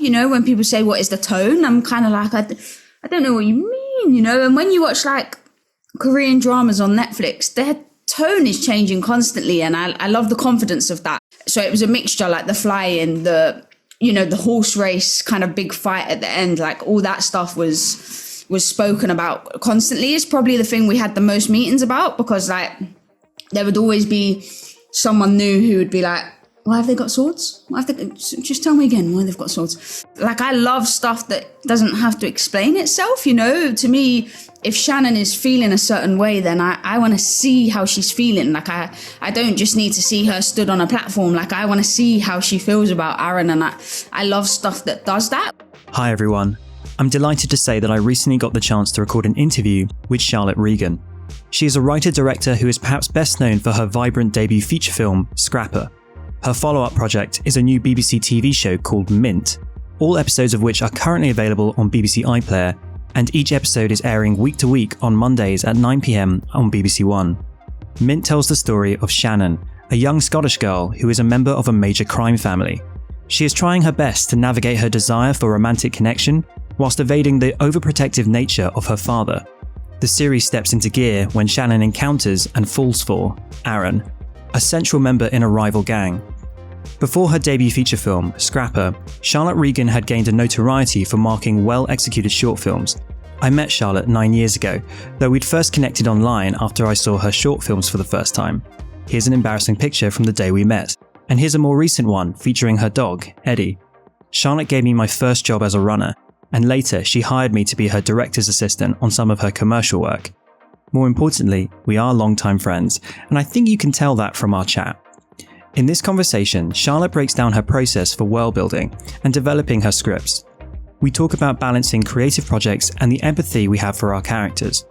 you know, when people say, what is the tone? I'm kind of like, I don't know what you mean, you know? And when you watch like Korean dramas on Netflix, their tone is changing constantly. And I love the confidence of that. So it was a mixture, like the flying, the horse race kind of big fight at the end, like all that stuff was spoken about constantly. It's probably the thing we had the most meetings about, because like there would always be someone new who would be like, why have they got swords? Just tell me again why they've got swords. Like, I love stuff that doesn't have to explain itself, you know? To me, if Shannon is feeling a certain way, then I want to see how she's feeling. Like, I don't just need to see her stood on a platform. Like, I want to see how she feels about Arran, and I love stuff that does that. Hi, everyone. I'm delighted to say that I recently got the chance to record an interview with Charlotte Regan. She is a writer-director who is perhaps best known for her vibrant debut feature film, Scrapper. Her follow-up project is a new BBC TV show called Mint, all episodes of which are currently available on BBC Iplayer, and each episode is airing week to week on Mondays at 9 p.m. on BBC One. Mint tells the story of Shannon, a young Scottish girl who is a member of a major crime family. She is trying her best to navigate her desire for romantic connection whilst evading the overprotective nature of her father. The series steps into gear when Shannon encounters and falls for Arran, a central member in a rival gang. Before her debut feature film, Scrapper, Charlotte Regan had gained a notoriety for marking well-executed short films. I met Charlotte 9 years ago, though we'd first connected online after I saw her short films for the first time. Here's an embarrassing picture from the day we met, and here's a more recent one featuring her dog, Eddie. Charlotte gave me my first job as a runner, and later she hired me to be her director's assistant on some of her commercial work. More importantly, we are longtime friends, and I think you can tell that from our chat. In this conversation, Charlotte breaks down her process for world building and developing her scripts. We talk about balancing creative projects and the empathy we have for our characters.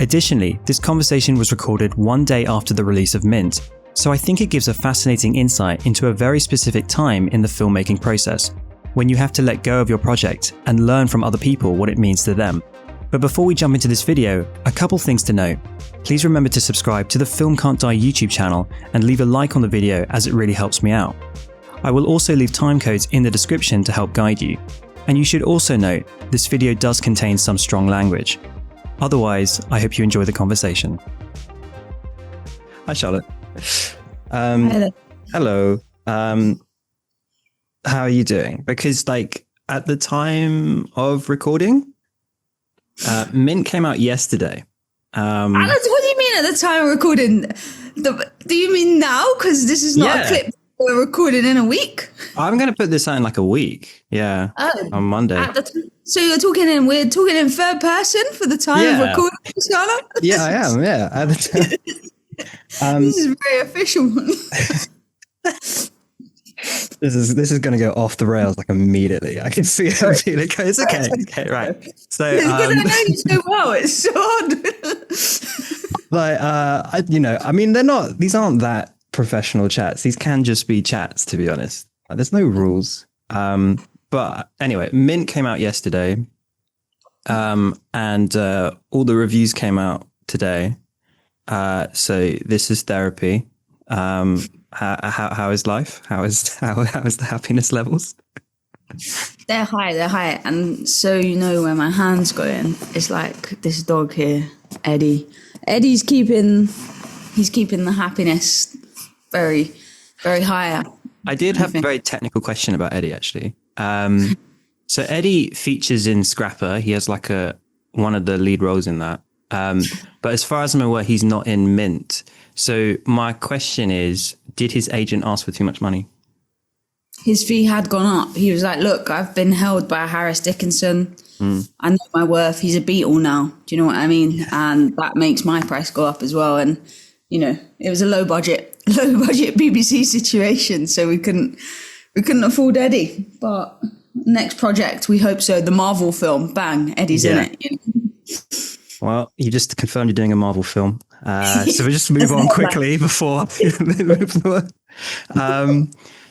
Additionally, this conversation was recorded one day after the release of Mint, so I think it gives a fascinating insight into a very specific time in the filmmaking process, when you have to let go of your project and learn from other people what it means to them. But before we jump into this video, a couple things to note. Please remember to subscribe to the Film Can't Die YouTube channel and leave a like on the video, as it really helps me out. I will also leave timecodes in the description to help guide you. And you should also note, this video does contain some strong language. Otherwise, I hope you enjoy the conversation. Hi, Charlotte. Hello. How are you doing? Because like at the time of recording, Mint came out yesterday. What do you mean at the time of recording? Do you mean now? Because this is not a clip we're recording in a week. I'm going to put this out in like a week. Yeah. Oh, on Monday. So we're talking in third person for the time of recording, Charlotte? Yeah, I am. Yeah. At the time. This is very official. This is going to go off the rails like immediately. I can see it. It's okay. Okay, right. So I know you so well. It's so hard. These aren't that professional chats. These can just be chats, to be honest. There's no rules. But anyway, Mint came out yesterday, and all the reviews came out today. So this is therapy. How is life? How is the happiness levels? They're high. And so you know where my hand's going. It's like this dog here, Eddie. Eddie's keeping the happiness very, very high. I did have a very technical question about Eddie, actually. So Eddie features in Scrapper. He has like one of the lead roles in that. But as far as I'm aware, he's not in Mint. So my question is, did his agent ask for too much money? His fee had gone up. He was like, look, I've been held by Harris Dickinson. I know my worth. He's a Beatle now. Do you know what I mean? And that makes my price go up as well. And, you know, it was a low budget BBC situation. So we couldn't afford Eddie. But next project, we hope so. The Marvel film, bang, Eddie's in it. You know? Well, you just confirmed you're doing a Marvel film. So we'll just move on quickly before.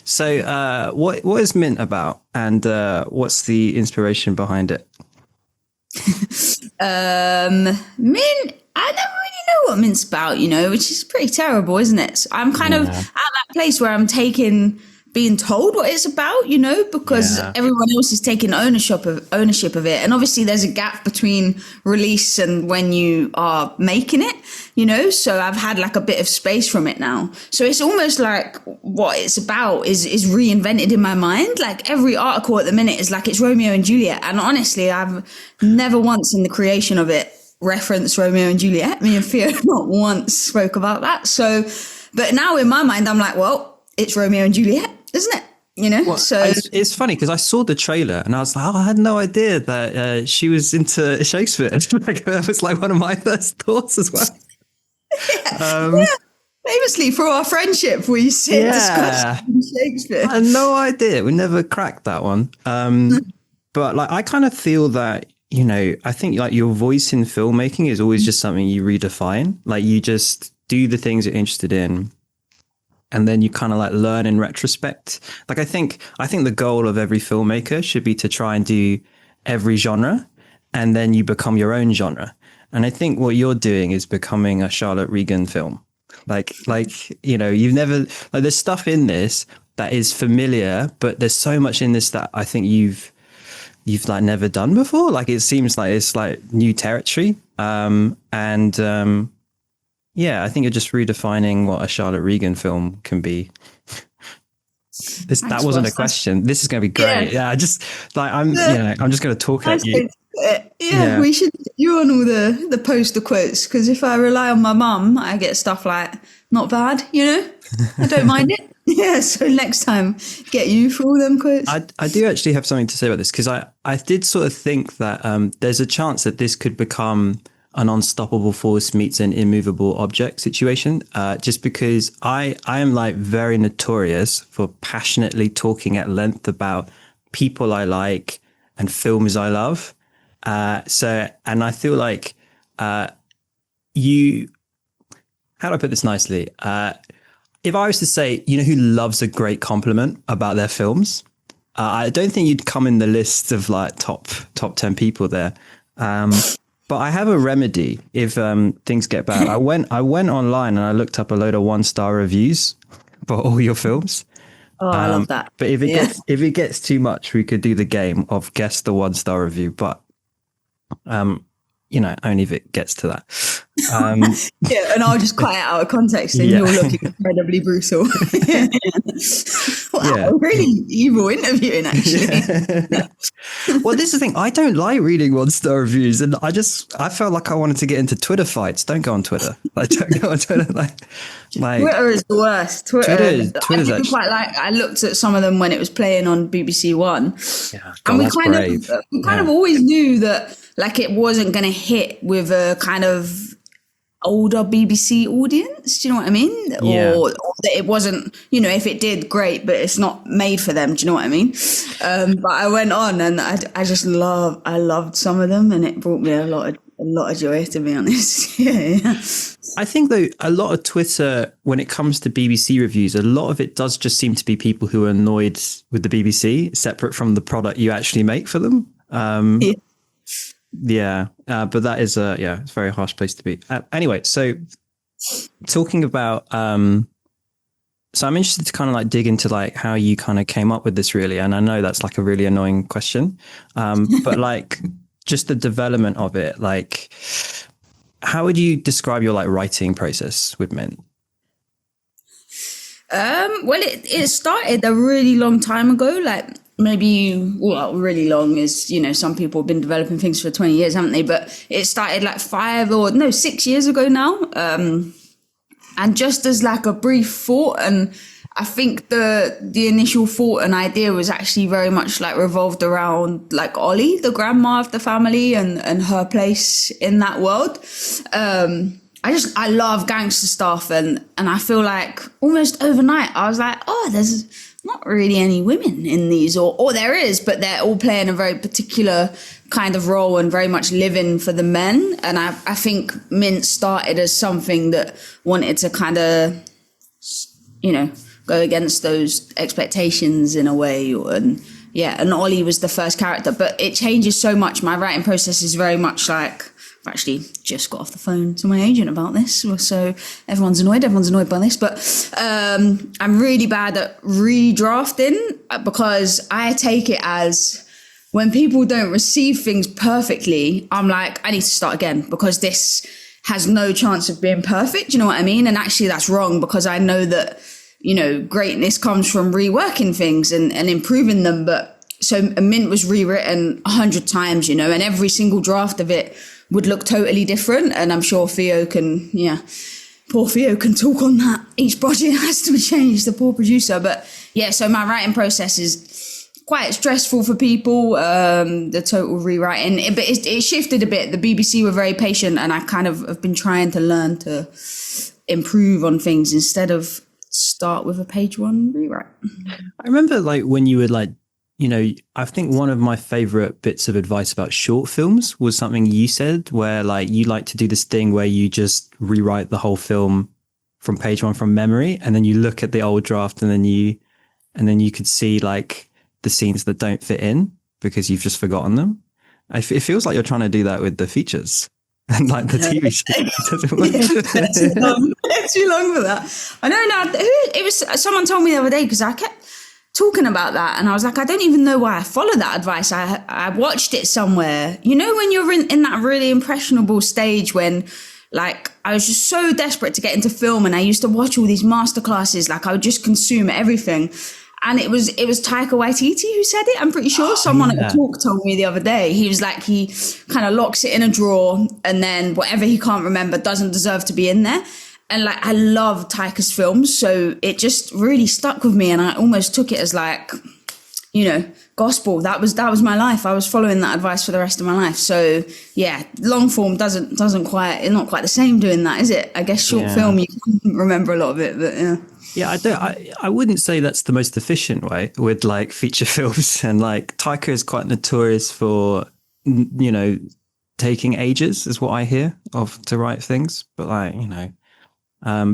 So what is Mint about, and what's the inspiration behind it? Mint, I don't really know what Mint's about, you know, which is pretty terrible, isn't it? So I'm kind of at that place where I'm taking being told what it's about, you know, because everyone else is taking ownership of it. And obviously there's a gap between release and when you are making it, you know, so I've had like a bit of space from it now. So it's almost like what it's about is reinvented in my mind. Like every article at the minute is like it's Romeo and Juliet. And honestly, I've never once in the creation of it referenced Romeo and Juliet. Me and Theo not once spoke about that. So, but now in my mind, I'm like, well, it's Romeo and Juliet, isn't it? You know, well, so it's funny because I saw the trailer and I was like, oh, I had no idea that she was into Shakespeare. Like, that was like one of my first thoughts as well. Yeah. Famously for our friendship, we sit and discuss Shakespeare. I had no idea. We never cracked that one. But like, I kind of feel that, you know, I think like your voice in filmmaking is always just something you redefine. Like you just do the things you're interested in. And then you kind of like learn in retrospect. Like I think the goal of every filmmaker should be to try and do every genre, and then you become your own genre. And I think what you're doing is becoming a Charlotte Regan film. Like you know, you've never like there's stuff in this that is familiar, but there's so much in this that I think you've like never done before. Like it seems like it's like new territory. Yeah, I think you're just redefining what a Charlotte Regan film can be. That wasn't a question. This is going to be great. Yeah, I'm just going to talk at you. Yeah, we should get you on all the poster quotes, because if I rely on my mum, I get stuff like, not bad, you know? I don't mind it. Yeah, so next time, get you for all them quotes. I do actually have something to say about this, because I did sort of think that there's a chance that this could become an unstoppable force meets an immovable object situation, just because I am like very notorious for passionately talking at length about people I like and films I love. And I feel like how do I put this nicely? If I was to say, you know, who loves a great compliment about their films, I don't think you'd come in the list of like top 10 people there. But I have a remedy if things get bad. I went online and I looked up a load of 1-star reviews for all your films. Oh, I love that. But if it gets too much, we could do the game of guess the 1-star review. But you know, only if it gets to that. Yeah, and I'll just cut it out of context and you'll look incredibly brutal. Wow, really evil interviewing, actually. Yeah. Well, this is the thing. I don't like reading 1-star reviews, and I felt like I wanted to get into Twitter fights. Don't go on Twitter. Like, don't go on Twitter. Like Twitter is the worst. Twitter's actually quite like. I looked at some of them when it was playing on BBC One, and we kind of always knew that like it wasn't going to hit with a kind of older BBC audience. Do you know what I mean? Yeah. Or that it wasn't, you know, if it did, great, but it's not made for them. Do you know what I mean? But I went on and I loved some of them, and it brought me a lot of joy, to be honest. Yeah. I think though a lot of Twitter, when it comes to BBC reviews, a lot of it does just seem to be people who are annoyed with the BBC, separate from the product you actually make for them. But that is it's a very harsh place to be. Anyway, so talking about so I'm interested to kind of like dig into like how you kind of came up with this, really, and I know that's like a really annoying question, but like just the development of it, like how would you describe your like writing process with Men? Well, it started a really long time ago, like really long is, you know, some people have been developing things for 20 years, haven't they? But it started like 6 years ago now. And just as like a brief thought, and I think the initial thought and idea was actually very much like revolved around like Ollie, the grandma of the family, and her place in that world. I love gangster stuff, and I feel like almost overnight I was like, oh, there's not really any women in these, or there is, but they're all playing a very particular kind of role and very much living for the men. And I think Mint started as something that wanted to kind of, you know, go against those expectations in a way. And Ollie was the first character, but it changes so much. My writing process is very much like I've actually just got off the phone to my agent about this, so everyone's annoyed by this, but I'm really bad at redrafting because I take it as when people don't receive things perfectly, I'm like, I need to start again because this has no chance of being perfect. You know what I mean? And actually that's wrong because I know that, you know, greatness comes from reworking things and improving them. But so a Mint was rewritten 100 times, you know, and every single draft of it would look totally different. And I'm sure poor Theo can talk on that. Each project has to be changed, the poor producer. But yeah, so my writing process is quite stressful for people, the total rewriting. But it shifted a bit. The BBC were very patient, and I kind of have been trying to learn to improve on things instead of start with a page one rewrite. I remember like when you would like, you know, I think one of my favorite bits of advice about short films was something you said where like you like to do this thing where you just rewrite the whole film from page one from memory, and then you look at the old draft and then you could see like the scenes that don't fit in because you've just forgotten them. It feels like you're trying to do that with the features and like the TV show. Too long for that. I know now. It was someone told me the other day because I kept talking about that and I was like, I don't even know why I follow that advice. I watched it somewhere. You know, when you're in that really impressionable stage when like I was just so desperate to get into film and I used to watch all these masterclasses, like I would just consume everything. And it was Taika Waititi who said it. I'm pretty sure someone at a talk told me the other day. He was like, he kind of locks it in a drawer and then whatever he can't remember doesn't deserve to be in there. And like, I love Taika's films. So it just really stuck with me. And I almost took it as like, you know, gospel. That was my life. I was following that advice for the rest of my life. So yeah, long form it's not quite the same doing that, is it? I guess short film, you can remember a lot of it, but yeah. Yeah, I wouldn't say that's the most efficient way with like feature films, and like Taika is quite notorious for, you know, taking ages is what I hear to write things. But like, you know,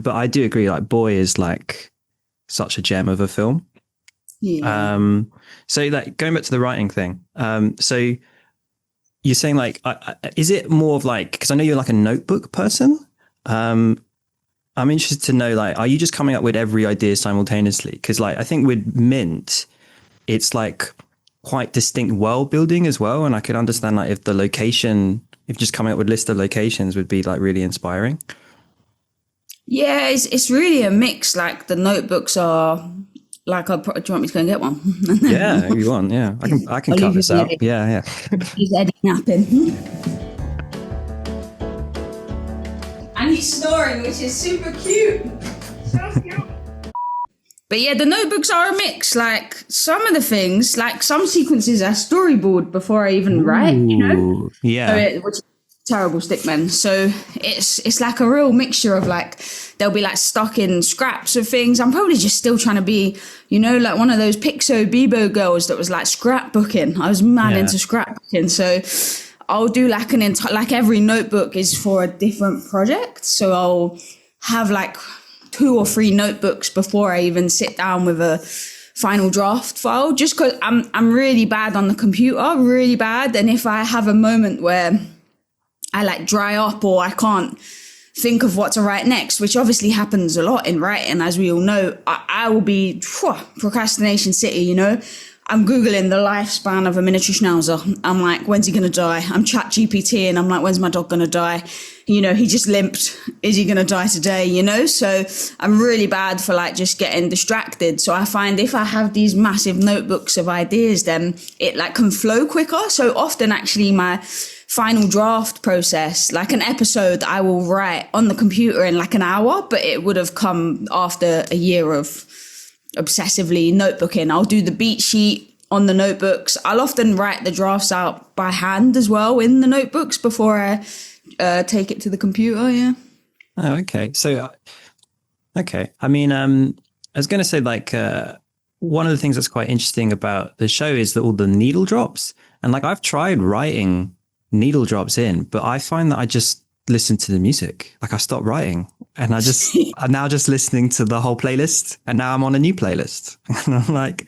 but I do agree, like Boy is like such a gem of a film. Yeah. So like going back to the writing thing, so you're saying like, is it more of like, because I know you're like a notebook person. I'm interested to know, like, are you just coming up with every idea simultaneously? Because, like, I think with Mint, it's like quite distinct world building as well. And I could understand, like, if just coming up with a list of locations would be like really inspiring. Yeah, it's really a mix. Like, the notebooks are like, do you want me to go and get one? Yeah, if you want. Yeah, I can cut this out. Yeah. He's Eddie napping. And he's snoring, which is super cute. So cute. But yeah, the notebooks are a mix. Like some of the things, like some sequences are storyboard before I even write, you know? Yeah. Which is terrible stickmen. So it's like a real mixture of like, they'll be like stuck in scraps of things. I'm probably just still trying to be, you know, like one of those Pixo Bebo girls that was like scrapbooking. I was mad into scrapbooking. So I'll do like like every notebook is for a different project. So I'll have like 2 or 3 notebooks before I even sit down with a final draft file, just because I'm really bad on the computer, really bad. And if I have a moment where I like dry up or I can't think of what to write next, which obviously happens a lot in writing, as we all know, I will be procrastination city, you know. I'm Googling the lifespan of a miniature schnauzer. I'm like, when's he going to die? I'm chat GPT and I'm like, when's my dog going to die? You know, he just limped. Is he going to die today? You know, so I'm really bad for like just getting distracted. So I find if I have these massive notebooks of ideas, then it like can flow quicker. So often actually my final draft process, like an episode I will write on the computer in like an hour, but it would have come after a year of obsessively notebooking. I'll do the beat sheet on the notebooks. I'll often write the drafts out by hand as well in the notebooks before I take it to the computer. Yeah. Oh, okay. So, okay. I mean, I was going to say like, one of the things that's quite interesting about the show is that all the needle drops, and like I've tried writing needle drops in, but I find that I just listen to the music. Like I stopped writing and I'm now just listening to the whole playlist, and now I'm on a new playlist. And I'm like,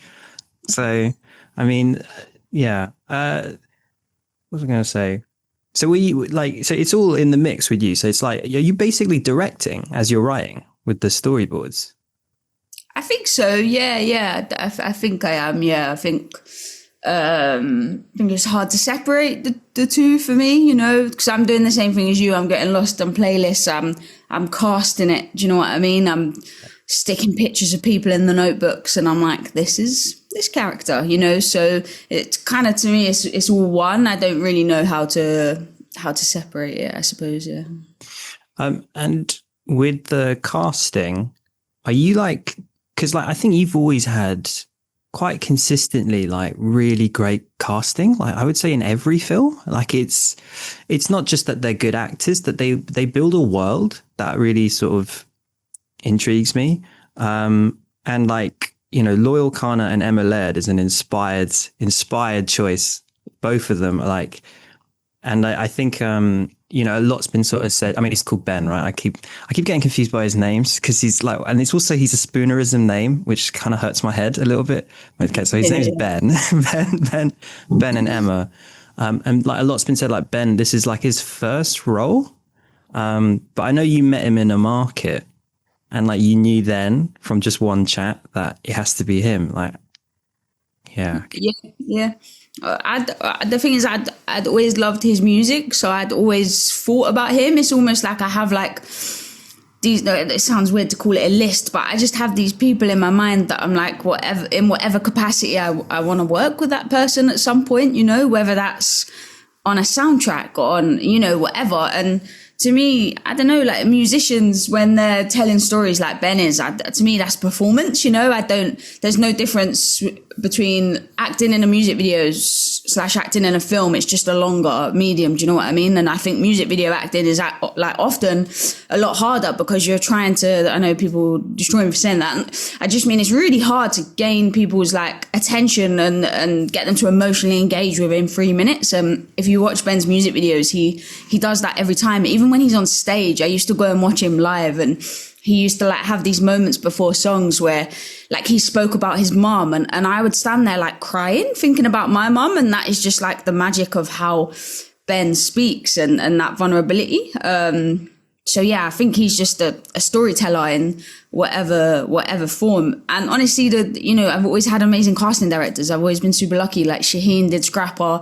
so, I mean, yeah. What was I going to say? So so it's all in the mix with you. So it's like, are you basically directing as you're writing with the storyboards? I think so. Yeah. I think I am. Yeah, I think it's hard to separate the two for me, because I'm doing the same thing as you. I'm getting lost on playlists. I'm casting it. Do you know what I mean? I'm sticking pictures of people in the notebooks, and I'm like, this is this character, So it's kind of, to me, it's all one. I don't really know how to separate it, I suppose. Yeah. And with the casting, are you like? Because I think you've always had quite consistently really great casting. I would say in every film, it's not just that they're good actors, that they build a world that really sort of intrigues me. And Loyle Carner and Emma Laird is an inspired choice. Both of them are and I think, a lot's been sort of said. I mean, he's called Ben, right? I keep getting confused by his names because he's and he's a spoonerism name, which kind of hurts my head a little bit. Okay, so his name's Ben, Ben and Emma. And a lot's been said, Ben, this is his first role. But I know you met him in a market and you knew then from just one chat that it has to be him. Yeah. The thing is, I'd always loved his music, so I'd always thought about him. It's almost like I have these. It sounds weird to call it a list, but I just have these people in my mind that I'm whatever capacity I want to work with that person at some point. Whether that's on a soundtrack or on whatever. And to me, I don't know, musicians, when they're telling stories like Ben is, to me, that's performance, there's no difference between acting in a music video / acting in a film. It's just a longer medium. Do you know what I mean? And I think music video acting is often a lot harder because you're trying to, I know people destroy me for saying that. I just mean, it's really hard to gain people's attention and get them to emotionally engage within 3 minutes. If you watch Ben's music videos, he does that every time. Even when he's on stage, I used to go and watch him live, and he used to have these moments before songs where he spoke about his mum, and I would stand there crying, thinking about my mum. And that is just the magic of how Ben speaks and that vulnerability. So yeah, I think he's just a storyteller in whatever form. And honestly, I've always had amazing casting directors. I've always been super lucky. Shaheen did Scrapper,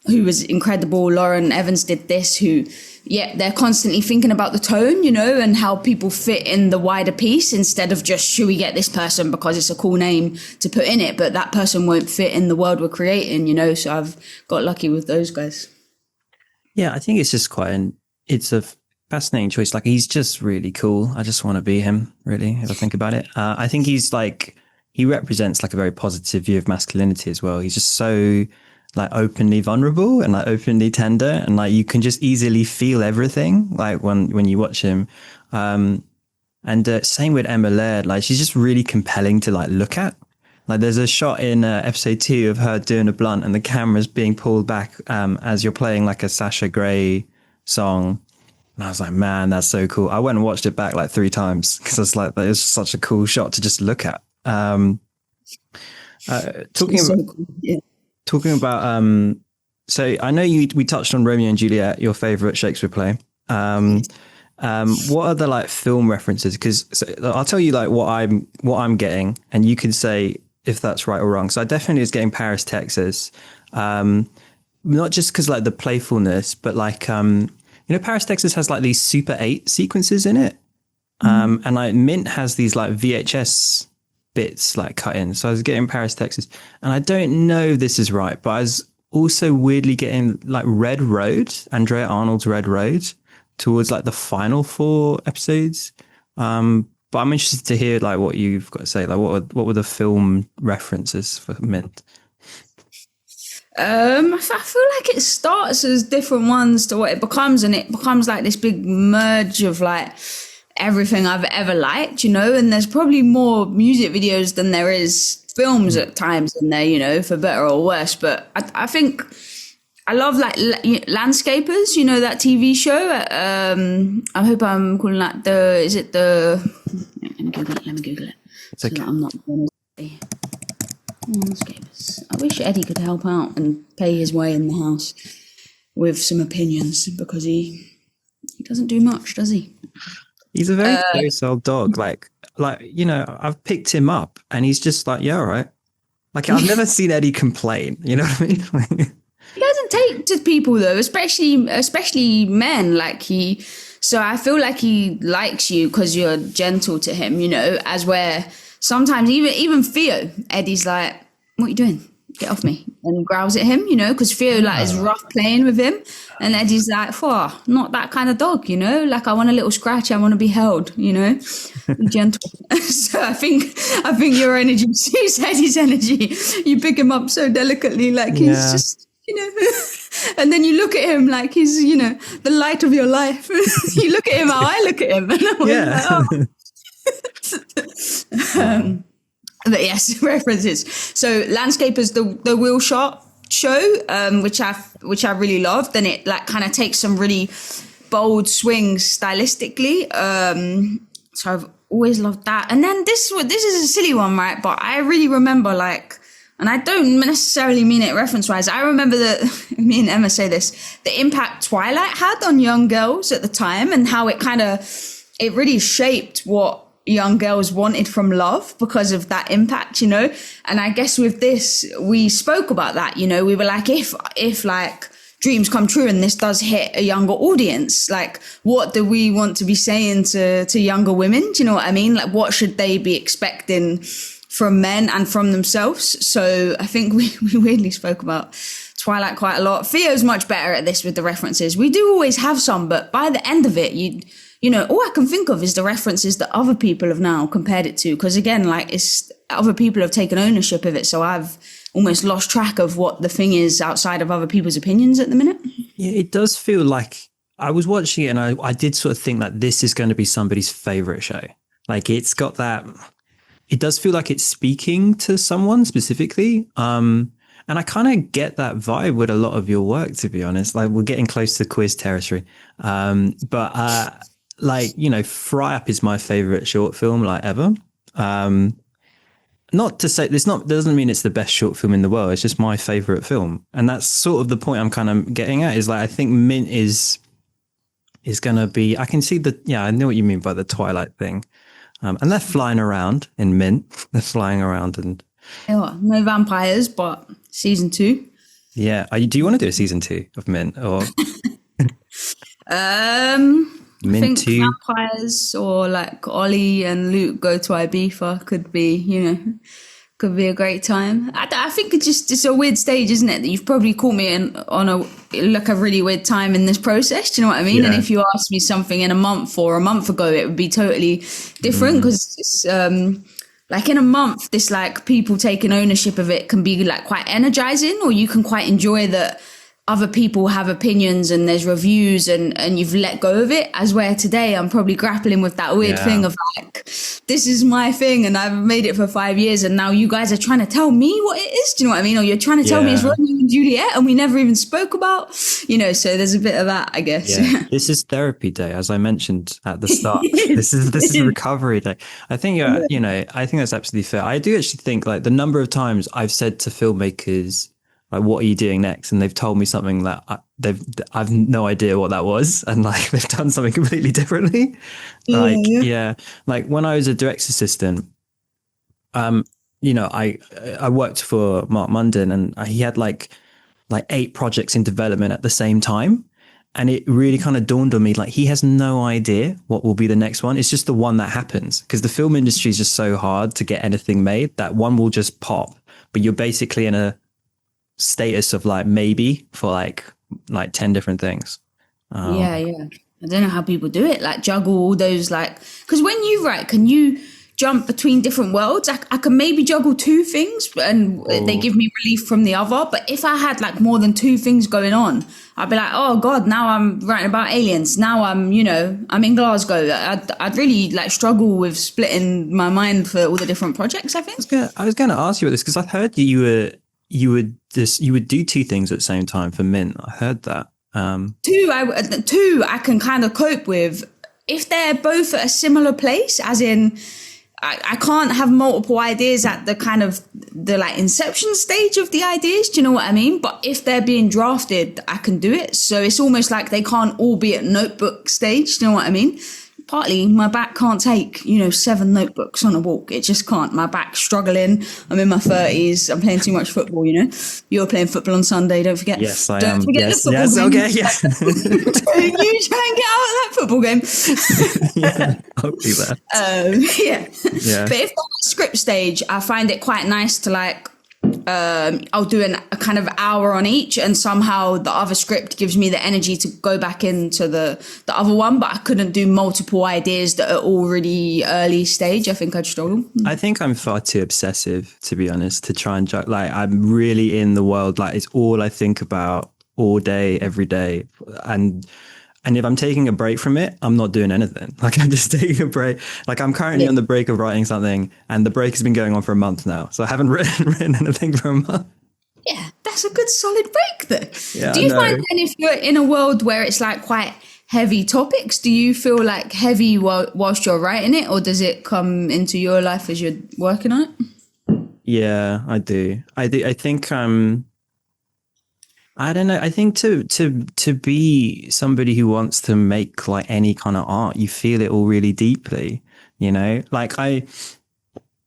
who was incredible. Lauren Evans did this, who, they're constantly thinking about the tone, and how people fit in the wider piece, instead of just, should we get this person because it's a cool name to put in it, but that person won't fit in the world we're creating, So I've got lucky with those guys. Yeah, I think it's just it's a fascinating choice. He's just really cool. I just want to be him, really, if I think about it. I think he's he represents a very positive view of masculinity as well. He's just so openly vulnerable and openly tender, and you can just easily feel everything when you watch him. And same with Emma Laird. She's just really compelling to look at. There's a shot in episode 2 of her doing a blunt and the camera's being pulled back as you're playing a Sasha Grey song. And I was like, man, that's so cool. I went and watched it back 3 times because I was it was such a cool shot to just look at. Talking about, so I know we touched on Romeo and Juliet, your favorite Shakespeare play. What other film references? Because I'll tell you what I'm getting, and you can say if that's right or wrong. So I definitely was getting Paris, Texas, not just because the playfulness, but Paris, Texas has these Super 8 sequences in it, and Mint has these VHS bits cut in. So I was getting Paris, Texas, and I don't know if this is right, but I was also weirdly getting Red Road, Andrea Arnold's Red Road, towards the final 4 episodes. But I'm interested to hear what you've got to say. What were the film references for Mint? I feel it starts as different ones to what it becomes, and it becomes this big merge of everything I've ever liked, and there's probably more music videos than there is films at times in there, for better or worse. But I think I love Landscapers, that TV show. I hope I'm calling that let me Google it. It's okay. So that I'm not going to say Landscapers. I wish Eddie could help out and pay his way in the house. with some opinions, because he doesn't do much, does he? He's a very docile dog. Like, you know, I've picked him up and he's just like, yeah, all right. Like, I've never seen Eddie complain. You know what I mean? He doesn't take to people though, especially men. So I feel like he likes you because you're gentle to him, you know, as where sometimes even Theo, Eddie's like, what are you doing? Get off me. And growls at him, you know, because Theo is rough playing with him. And Eddie's like, oh, not that kind of dog, you know, like I want a little scratch. I want to be held, you know, be gentle. So I think your energy suits Eddie's energy. You pick him up so delicately, like he's just, you know, and then you look at him like he's, you know, the light of your life. You look at him how I look at him. And I'm like, oh. But yes, references. So Landscapers, the wheel shot show, which I really loved, and it like kind of takes some really bold swings stylistically. So I've always loved that. And then this is a silly one, right? But I really remember like, and I don't necessarily mean it reference wise. I remember that me and Emma say this, the impact Twilight had on young girls at the time, and how it really shaped what young girls wanted from love because of that impact, you know. And I guess with this, we spoke about that, you know. We were like, if like dreams come true and this does hit a younger audience, like what do we want to be saying to younger women? Do you know what I mean? Like what should they be expecting from men and from themselves? So I think we weirdly spoke about Twilight quite a lot. Theo's much better at this with the references. We do always have some, but by the end of it, you know, all I can think of is the references that other people have now compared it to. Because again, like it's other people have taken ownership of it. So I've almost lost track of what the thing is outside of other people's opinions at the minute. Yeah, it does feel like I was watching it and I did sort of think that this is going to be somebody's favorite show. Like it's got that, it does feel like it's speaking to someone specifically. And I kind of get that vibe with a lot of your work, to be honest. Like we're getting close to quiz territory. Like, you know, Fry Up is my favorite short film like ever. Not to say doesn't mean it's the best short film in the world. It's just my favorite film. And that's sort of the point I'm kind of getting at is like, I think Mint is going to be, I can see I know what you mean by the Twilight thing. And they're flying around in Mint. They're flying around and. Yeah, no vampires, but season 2. Yeah. Do you want to do a season 2 of Mint or? I think vampires or like Ollie and Luke go to Ibiza could be a great time. I think it's a weird stage, isn't it? That you've probably caught me on a really weird time in this process. Do you know what I mean? Yeah. And if you asked me something in a month or a month ago, it would be totally different because it's like in a month, this like people taking ownership of it can be like quite energizing, or you can quite enjoy that other people have opinions and there's reviews and you've let go of it, as where today I'm probably grappling with that weird thing of like, this is my thing and I've made it for 5 years and now you guys are trying to tell me what it is. Do you know what I mean? Or you're trying to tell me it's Romeo and Juliet and we never even spoke about, you know, so there's a bit of that, I guess. Yeah. This is therapy day, as I mentioned at the start. This is recovery day. I think, I think that's absolutely fair. I do actually think like the number of times I've said to filmmakers, like, what are you doing next? And they've told me something that I've no idea what that was. And like, they've done something completely differently. Like when I was a director's assistant, I worked for Mark Munden and he had like 8 projects in development at the same time. And it really kind of dawned on me, like, he has no idea what will be the next one. It's just the one that happens, because the film industry is just so hard to get anything made that one will just pop. But you're basically in a status of like maybe for like 10 different things. I don't know how people do it, like juggle all those, like, because when you write, can you jump between different worlds? I can maybe juggle 2 things and they give me relief from the other, but if I had like more than 2 things going on, I'd be like, oh god, now I'm writing about aliens, now I'm in Glasgow. I'd really like struggle with splitting my mind for all the different projects. I think I was going to ask you about this because I heard you would do 2 things at the same time for Mint. I heard that. 2 I can kind of cope with if they're both at a similar place, as in I can't have multiple ideas at the kind of the like inception stage of the ideas. Do you know what I mean? But if they're being drafted, I can do it. So it's almost like they can't all be at notebook stage. Do you know what I mean? Partly my back can't take, 7 notebooks on a walk. It just can't. My back's struggling. I'm in my 30s. I'm playing too much football, You're playing football on Sunday, don't forget. Yes, I am. Don't forget Yes, the football yes, game. okay, yes. You try and get out of that football game. Yeah, I'll do that. Yeah. But if that's script stage, I find it quite nice to like, I'll do a kind of hour on each, and somehow the other script gives me the energy to go back into the other one, but I couldn't do multiple ideas that are already early stage. I think I'd struggle. I think I'm far too obsessive, to be honest, to try and like I'm really in the world. Like it's all I think about all day, every day. And if I'm taking a break from it, I'm not doing anything. Like I'm just taking a break. Like I'm currently on the break of writing something, and the break has been going on for a month now. So I haven't written anything for a month. Yeah, that's a good solid break though. Yeah, do you find then if you're in a world where it's like quite heavy topics, do you feel like heavy whilst you're writing it, or does it come into your life as you're working on it? Yeah, I do. I think I don't know. I think to be somebody who wants to make like any kind of art, you feel it all really deeply, like I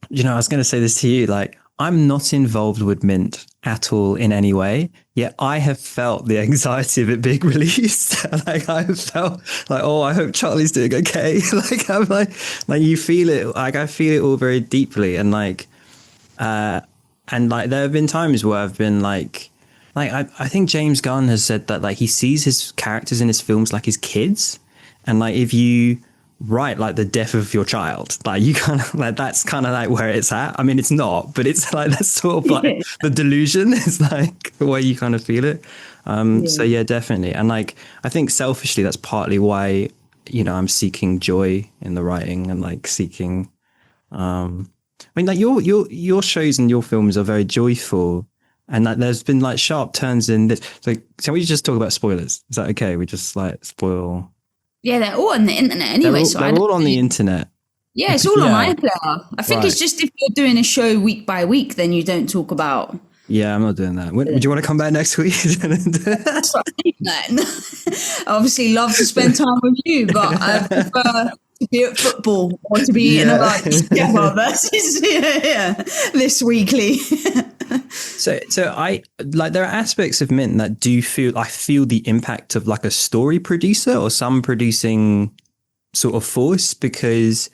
was going to say this to you, like I'm not involved with Mint at all in any way, yet I have felt the anxiety of it being released. Like I have felt like, oh, I hope Charlie's doing okay. Like I'm like you feel it, like I feel it all very deeply. And like there have been times where I've been like I think James Gunn has said that like he sees his characters in his films like his kids, and like if you write like the death of your child, like you kind of like that's kind of like where it's at. I mean, it's not, but it's like that's sort of like the delusion is like the way you kind of feel it. So yeah, definitely. And like I think selfishly that's partly why I'm seeking joy in the writing and like seeking. I mean, like your shows and your films are very joyful. And like, there's been like sharp turns in this. So can we just talk about spoilers? Is that okay? We just like spoil. Yeah, they're all on the internet anyway. They're all on the internet. Yeah, it's all on Iplayer. I think it's just if you're doing a show week by week, then you don't talk about. Yeah, I'm not doing that. Would you want to come back next week? That's what I think. I obviously love to spend time with you, but I prefer to be at football or to be eating a lunch together versus this weekly. So I like there are aspects of Mint that I feel the impact of like a story producer or some producing sort of force, because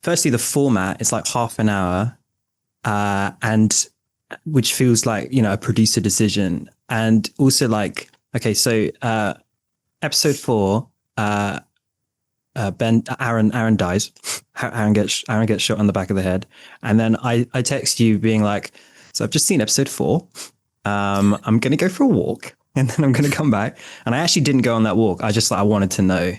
firstly the format is like half an hour and which feels like a producer decision. And also like okay, so episode 4 Arran dies. Arran gets shot on the back of the head, and then I text you being like, so I've just seen episode 4. I'm going to go for a walk and then I'm going to come back. And I actually didn't go on that walk. I wanted to know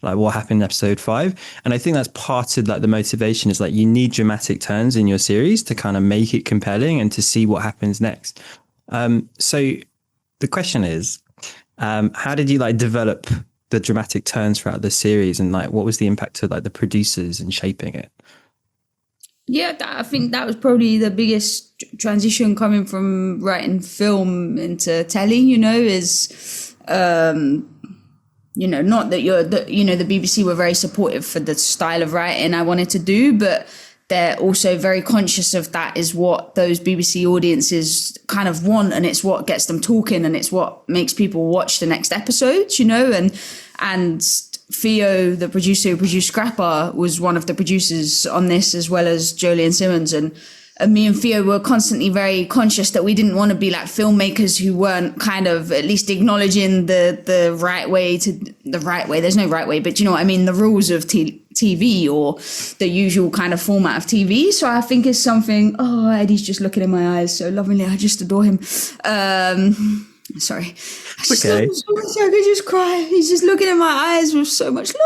like what happened in episode 5. And I think that's part of like the motivation is like you need dramatic turns in your series to kind of make it compelling and to see what happens next. So the question is, how did you like develop the dramatic turns throughout the series, and like what was the impact of like the producers in shaping it? Yeah, I think that was probably the biggest transition coming from writing film into telly, is, not that the BBC were very supportive for the style of writing I wanted to do, but they're also very conscious of that is what those BBC audiences kind of want, and it's what gets them talking, and it's what makes people watch the next episodes, and Theo, the producer who produced Scrapper, was one of the producers on this, as well as Jolien Simmons. And me and Theo were constantly very conscious that we didn't want to be like filmmakers who weren't kind of at least acknowledging the right way. There's no right way, but you know what I mean? The rules of TV or the usual kind of format of TV. So I think it's something, Eddie's just looking in my eyes so lovingly. I just adore him. Sorry. I could just cry. He's just looking in my eyes with so much love.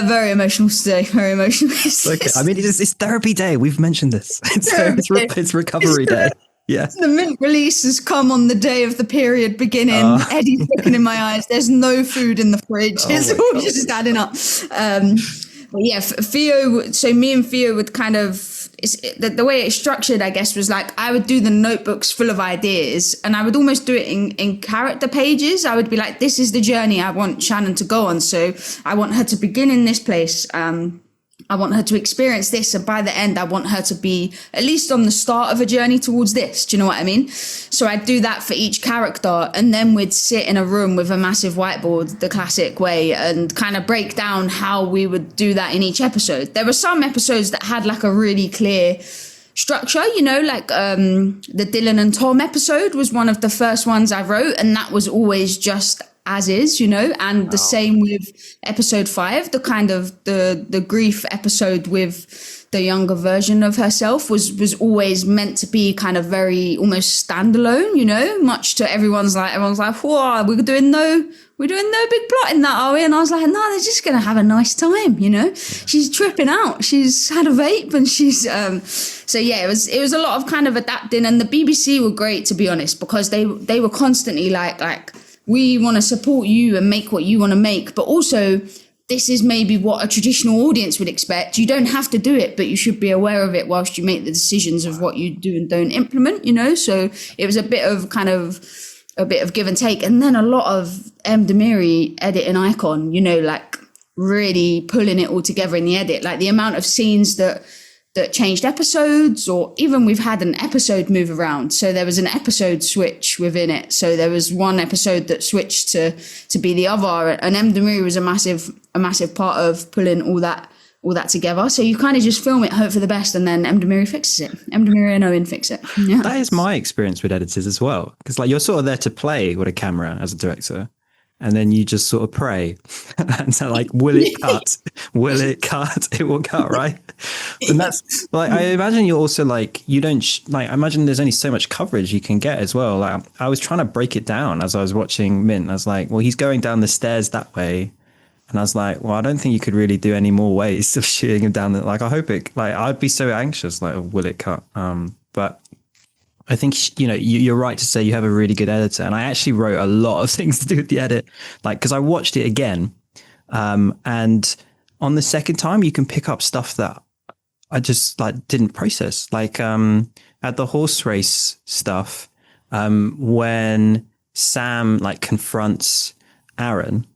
Very emotional today. Very emotional. Okay. I mean, it's therapy day. We've mentioned this. It's recovery day. Yeah. The Mint release has come on the day of the period beginning. Eddie's looking in my eyes. There's no food in the fridge. It's all just adding up. But yeah, Theo, so me and Theo would kind of, the way it's structured, I guess, was like I would do the notebooks full of ideas, and I would almost do it in character pages. I would be like, this is the journey I want Shannon to go on. So I want her to begin in this place. I want her to experience this, and by the end, I want her to be at least on the start of a journey towards this. Do you know what I mean? So I'd do that for each character, and then we'd sit in a room with a massive whiteboard, the classic way, and kind of break down how we would do that in each episode. There were some episodes that had like a really clear structure, you know, like the Dylan and Tom episode was one of the first ones I wrote, and that was always just as is, you know, and the same with episode 5, the kind of the grief episode with the younger version of herself was always meant to be kind of very almost standalone, you know, much to everyone's like, whoa, we're doing no big plot in that, are we? And I was like, no, they're just gonna have a nice time, you know. She's tripping out, she's had a vape, and she's so yeah, it was a lot of kind of adapting, and the BBC were great, to be honest, because they were constantly like we want to support you and make what you want to make, but also this is maybe what a traditional audience would expect. You don't have to do it, but you should be aware of it whilst you make the decisions of what you do and don't implement, you know? So it was a bit of give and take. And then a lot of Demiri editing icon, you know, like really pulling it all together in the edit, like the amount of scenes that changed episodes, or even we've had an episode move around. So there was an episode switch within it. So there was one episode that switched to be the other, and Demiri was a massive part of pulling all that together. So you kind of just film it, hope for the best, and then Demiri fixes it. Demiri and Owen fix it. Yeah. That is my experience with editors as well, because like you're sort of there to play with a camera as a director, and then you just sort of pray. And so like, will it cut? Will it cut? It will cut, right? And that's like, I imagine you're also like, you don't I imagine there's only so much coverage you can get as well. Like I was trying to break it down as I was watching Mint. I was like, well, he's going down the stairs that way. And I was like, well, I don't think you could really do any more ways of shooting him down. Like, I hope it, like, I'd be so anxious, like, will it cut? But I think, you know, you're right to say you have a really good editor. And I actually wrote a lot of things to do with the edit, like, because I watched it again. And on the second time, you can pick up stuff that I just like didn't process. Like at the horse race stuff, when Sam like confronts Arran,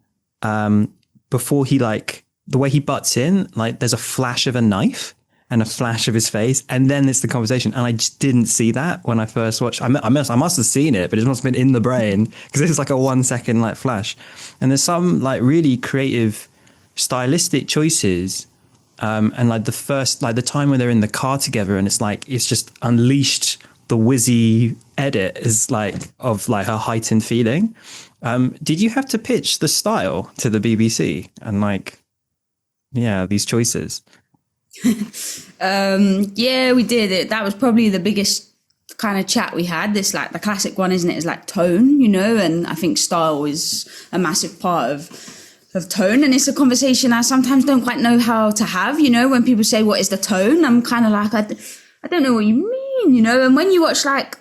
before he like, the way he butts in, like there's a flash of a knife and a flash of his face, and then it's the conversation. And I just didn't see that when I first watched. I must have seen it, but it must have been in the brain, because it's like a 1 second like flash. And there's some like really creative stylistic choices. And like the first, like the time when they're in the car together, and it's like, it's just unleashed the whizzy edit is like of like a heightened feeling. Did you have to pitch the style to the BBC and like, yeah, these choices? Yeah, we did it. That was probably the biggest kind of chat we had. This like the classic one, isn't it? Is like tone, you know, and I think style is a massive part of tone, and it's a conversation I sometimes don't quite know how to have, you know. When people say what is the tone, I'm kind of like, I don't know what you mean, you know. And when you watch like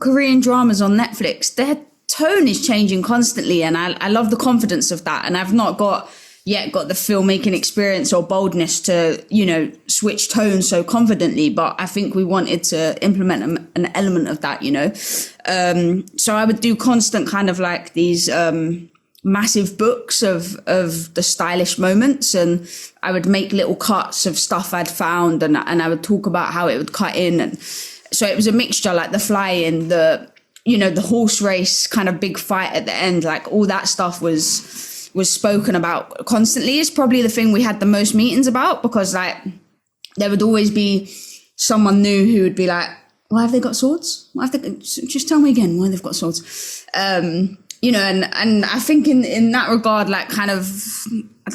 Korean dramas on Netflix, their tone is changing constantly, and I love the confidence of that. And I've not got the filmmaking experience or boldness to, you know, switch tone so confidently, but I think we wanted to implement an element of that, you know. So I would do constant kind of like these massive books of the stylish moments, and I would make little cuts of stuff I'd found, and I would talk about how it would cut in. And so it was a mixture, like the fly-in, the, you know, the horse race kind of big fight at the end, like all that stuff was spoken about constantly. It's probably the thing we had the most meetings about, because like there would always be someone new who would be like, why have they got swords? Why have they, just tell me again why they've got swords. You know, and I think in that regard, like kind of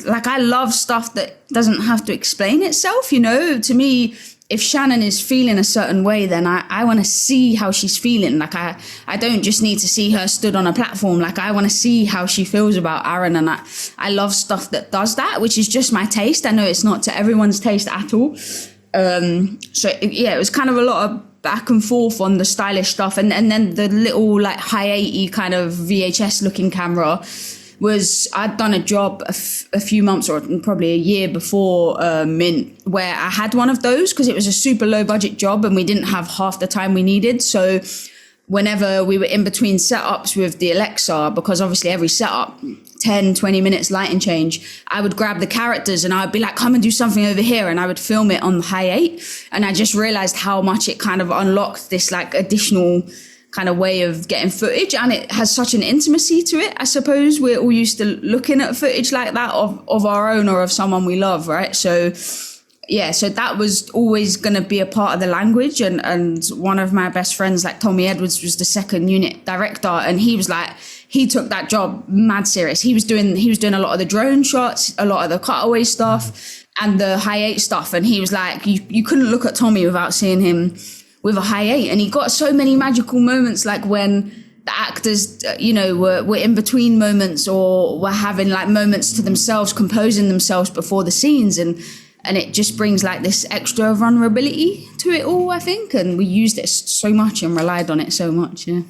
like I love stuff that doesn't have to explain itself, you know. To me, if Shannon is feeling a certain way, then I want to see how she's feeling. Like I don't just need to see her stood on a platform. Like I want to see how she feels about Arran, and I love stuff that does that, which is just my taste. I know it's not to everyone's taste at all. So yeah, it was kind of a lot of back and forth on the stylish stuff, and then the little like high 80 kind of VHS looking camera was I'd done a job a few months or probably a year before Mint, where I had one of those because it was a super low budget job and we didn't have half the time we needed. So whenever we were in between setups with the Alexa, because obviously every setup, 10, 20 minutes lighting change, I would grab the characters and I'd be like, come and do something over here. And I would film it on high 8. And I just realized how much it kind of unlocked this like additional kind of way of getting footage. And it has such an intimacy to it. I suppose we're all used to looking at footage like that of our own or of someone we love, right? So yeah, so that was always going to be a part of the language. And one of my best friends, like Tommy Edwards, was the second unit director. And he was like, he took that job mad serious. He was doing a lot of the drone shots, a lot of the cutaway stuff and the high 8 stuff. And he was like, you couldn't look at Tommy without seeing him with a high 8. And he got so many magical moments, like when the actors, were in between moments or were having like moments to themselves, composing themselves before the scenes. And it just brings like this extra vulnerability to it all, I think. And we used it so much and relied on it so much. Yeah.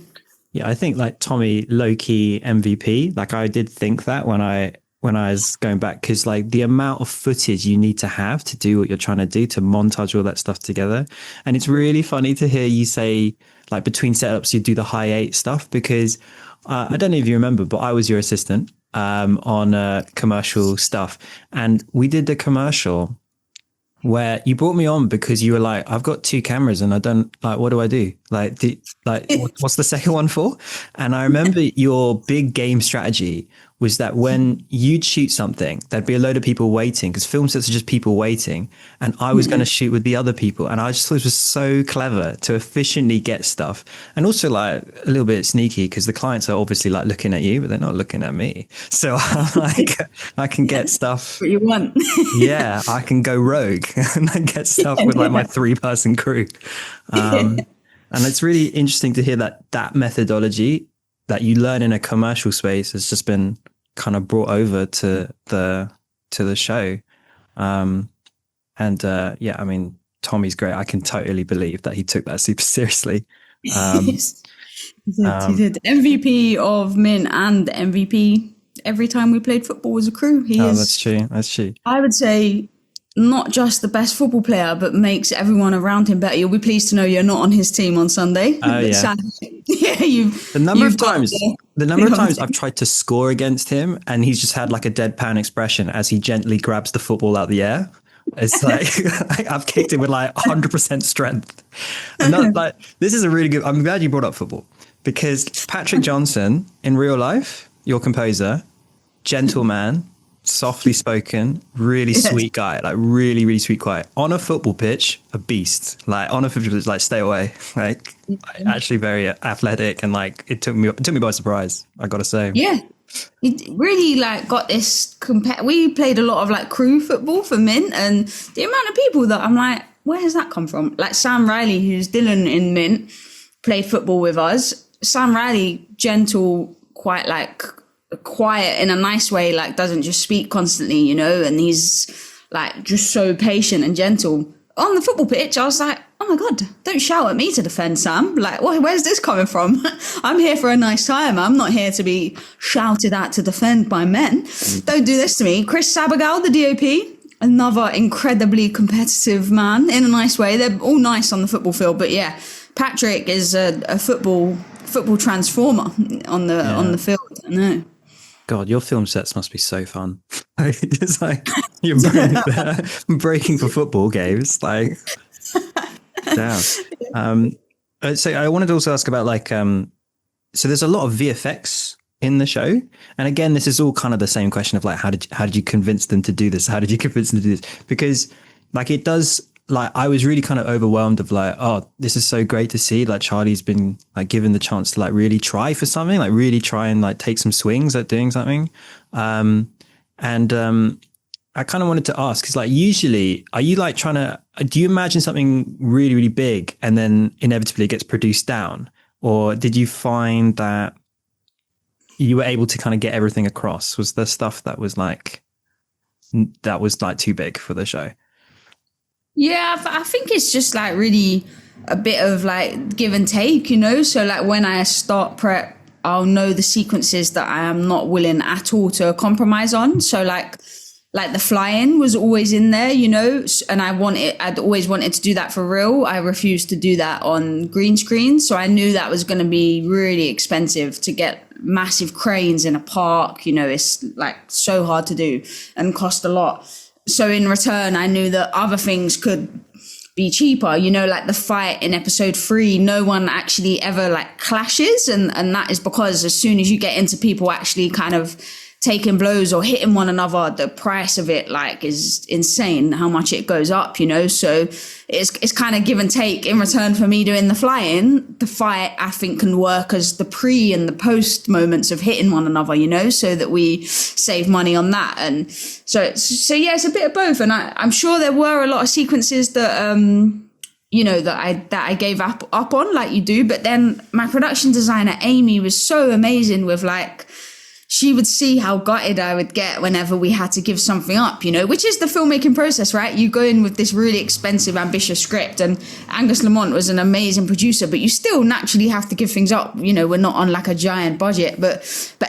Yeah, I think like Tommy, low-key MVP. Like I did think that when I was going back, because like the amount of footage you need to have to do what you're trying to do, to montage all that stuff together. And it's really funny to hear you say like between setups you do the high 8 stuff, because I don't know if you remember, but I was your assistant on commercial stuff, and we did the commercial where you brought me on because you were like, I've got 2 cameras and I don't like, what do I do? What's the second one for? And I remember your big game strategy was that when you'd shoot something, there'd be a load of people waiting, because film sets are just people waiting. And I was going to shoot with the other people. And I just thought it was so clever to efficiently get stuff. And also like a little bit sneaky, because the clients are obviously like looking at you, but they're not looking at me. So like I can get stuff. What you want. Yeah, I can go rogue and then get stuff with like my 3-person crew. And it's really interesting to hear that methodology that you learn in a commercial space has just been kind of brought over to the show. I mean, Tommy's great. I can totally believe that he took that super seriously. Yes. He did MVP of Min and MVP every time we played football as a crew. That's true. I would say not just the best football player, but makes everyone around him better. You'll be pleased to know you're not on his team on Sunday. Oh, yeah. The number of times I've tried to score against him and he's just had like a deadpan expression as he gently grabs the football out of the air. It's like I've kicked him with like 100% strength. And this is a really good. I'm glad you brought up football, because Patrick Johnson in real life, your composer, gentleman, softly spoken, really sweet guy, like really, really sweet guy. On a football pitch, a beast. Like on a football pitch, like stay away. Like actually very athletic, and like it took me by surprise, I gotta say. Yeah. He really like got this we played a lot of like crew football for Mint, and the amount of people that I'm like, where has that come from? Like Sam Riley, who's Dylan in Mint, played football with us. Sam Riley, gentle, quite like quiet in a nice way, like doesn't just speak constantly, and he's like just so patient and gentle. On the football pitch, I was like, oh my God, don't shout at me to defend, Sam. Like, where's this coming from? I'm here for a nice time. I'm not here to be shouted at to defend by men. Don't do this to me. Chris Sabagal, the DOP, another incredibly competitive man in a nice way. They're all nice on the football field, but yeah, Patrick is a football transformer on the field. I know. God, your film sets must be so fun. It's like you're breaking for football games. Like, damn. So I wanted to also ask about like, so there's a lot of VFX in the show, and again, this is all kind of the same question of like, how did you convince them to do this? How did you convince them to do this? Because like it does. Like I was really kind of overwhelmed of like, oh, this is so great to see. Like Charlie's been like given the chance to like really try for something, like really try and like take some swings at doing something. I kind of wanted to ask, because like usually, are you like do you imagine something really, really big and then inevitably it gets produced down? Or did you find that you were able to kind of get everything across? Was there stuff that was like too big for the show? Yeah, I think it's just like really a bit of like give and take, So like when I start prep I'll know the sequences that I am not willing at all to compromise on. So like the fly-in was always in there, you know, and I'd always wanted to do that for real. I refused to do that on green screen. So I knew that was going to be really expensive to get massive cranes in a park. You know, it's like so hard to do and cost a lot. So in return, I knew that other things could be cheaper, you know, like the fight in episode 3, no one actually ever like clashes. And that is because as soon as you get into people actually kind of taking blows or hitting one another, the price of it like is insane how much it goes up, you know. So it's kind of give and take. In return for me doing the flying, the fight I think can work as the pre and the post moments of hitting one another, you know, so that we save money on that. And so yeah, it's a bit of both. And I'm sure there were a lot of sequences that you know, that I gave up on, like you do. But then my production designer Amy was so amazing with like, she would see how gutted I would get whenever we had to give something up, you know, which is the filmmaking process, right? You go in with this really expensive, ambitious script, and Angus Lamont was an amazing producer, but you still naturally have to give things up. You know, we're not on like a giant budget, but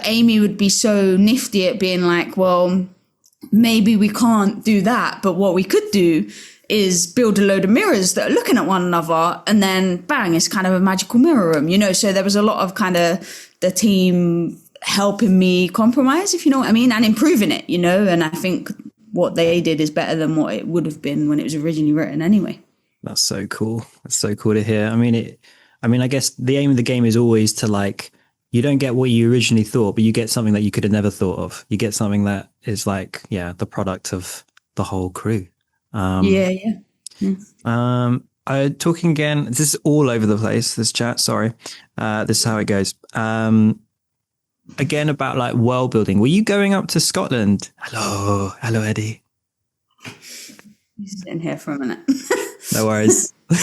Amy would be so nifty at being like, well, maybe we can't do that, but what we could do is build a load of mirrors that are looking at one another, and then bang, it's kind of a magical mirror room, you know? So there was a lot of kind of the team helping me compromise, if you know what I mean, and improving it, you know. And I think what they did is better than what it would have been when it was originally written anyway. That's so cool. That's so cool to hear. I mean, I guess the aim of the game is always to like, you don't get what you originally thought, but you get something that you could have never thought of. You get something that is like, yeah, the product of the whole crew. Yeah. Talking again, this is all over the place, this chat, sorry. This is how it goes. Again, about like world building. Were you going up to Scotland? Hello, Eddie. He's sitting here for a minute. No worries. I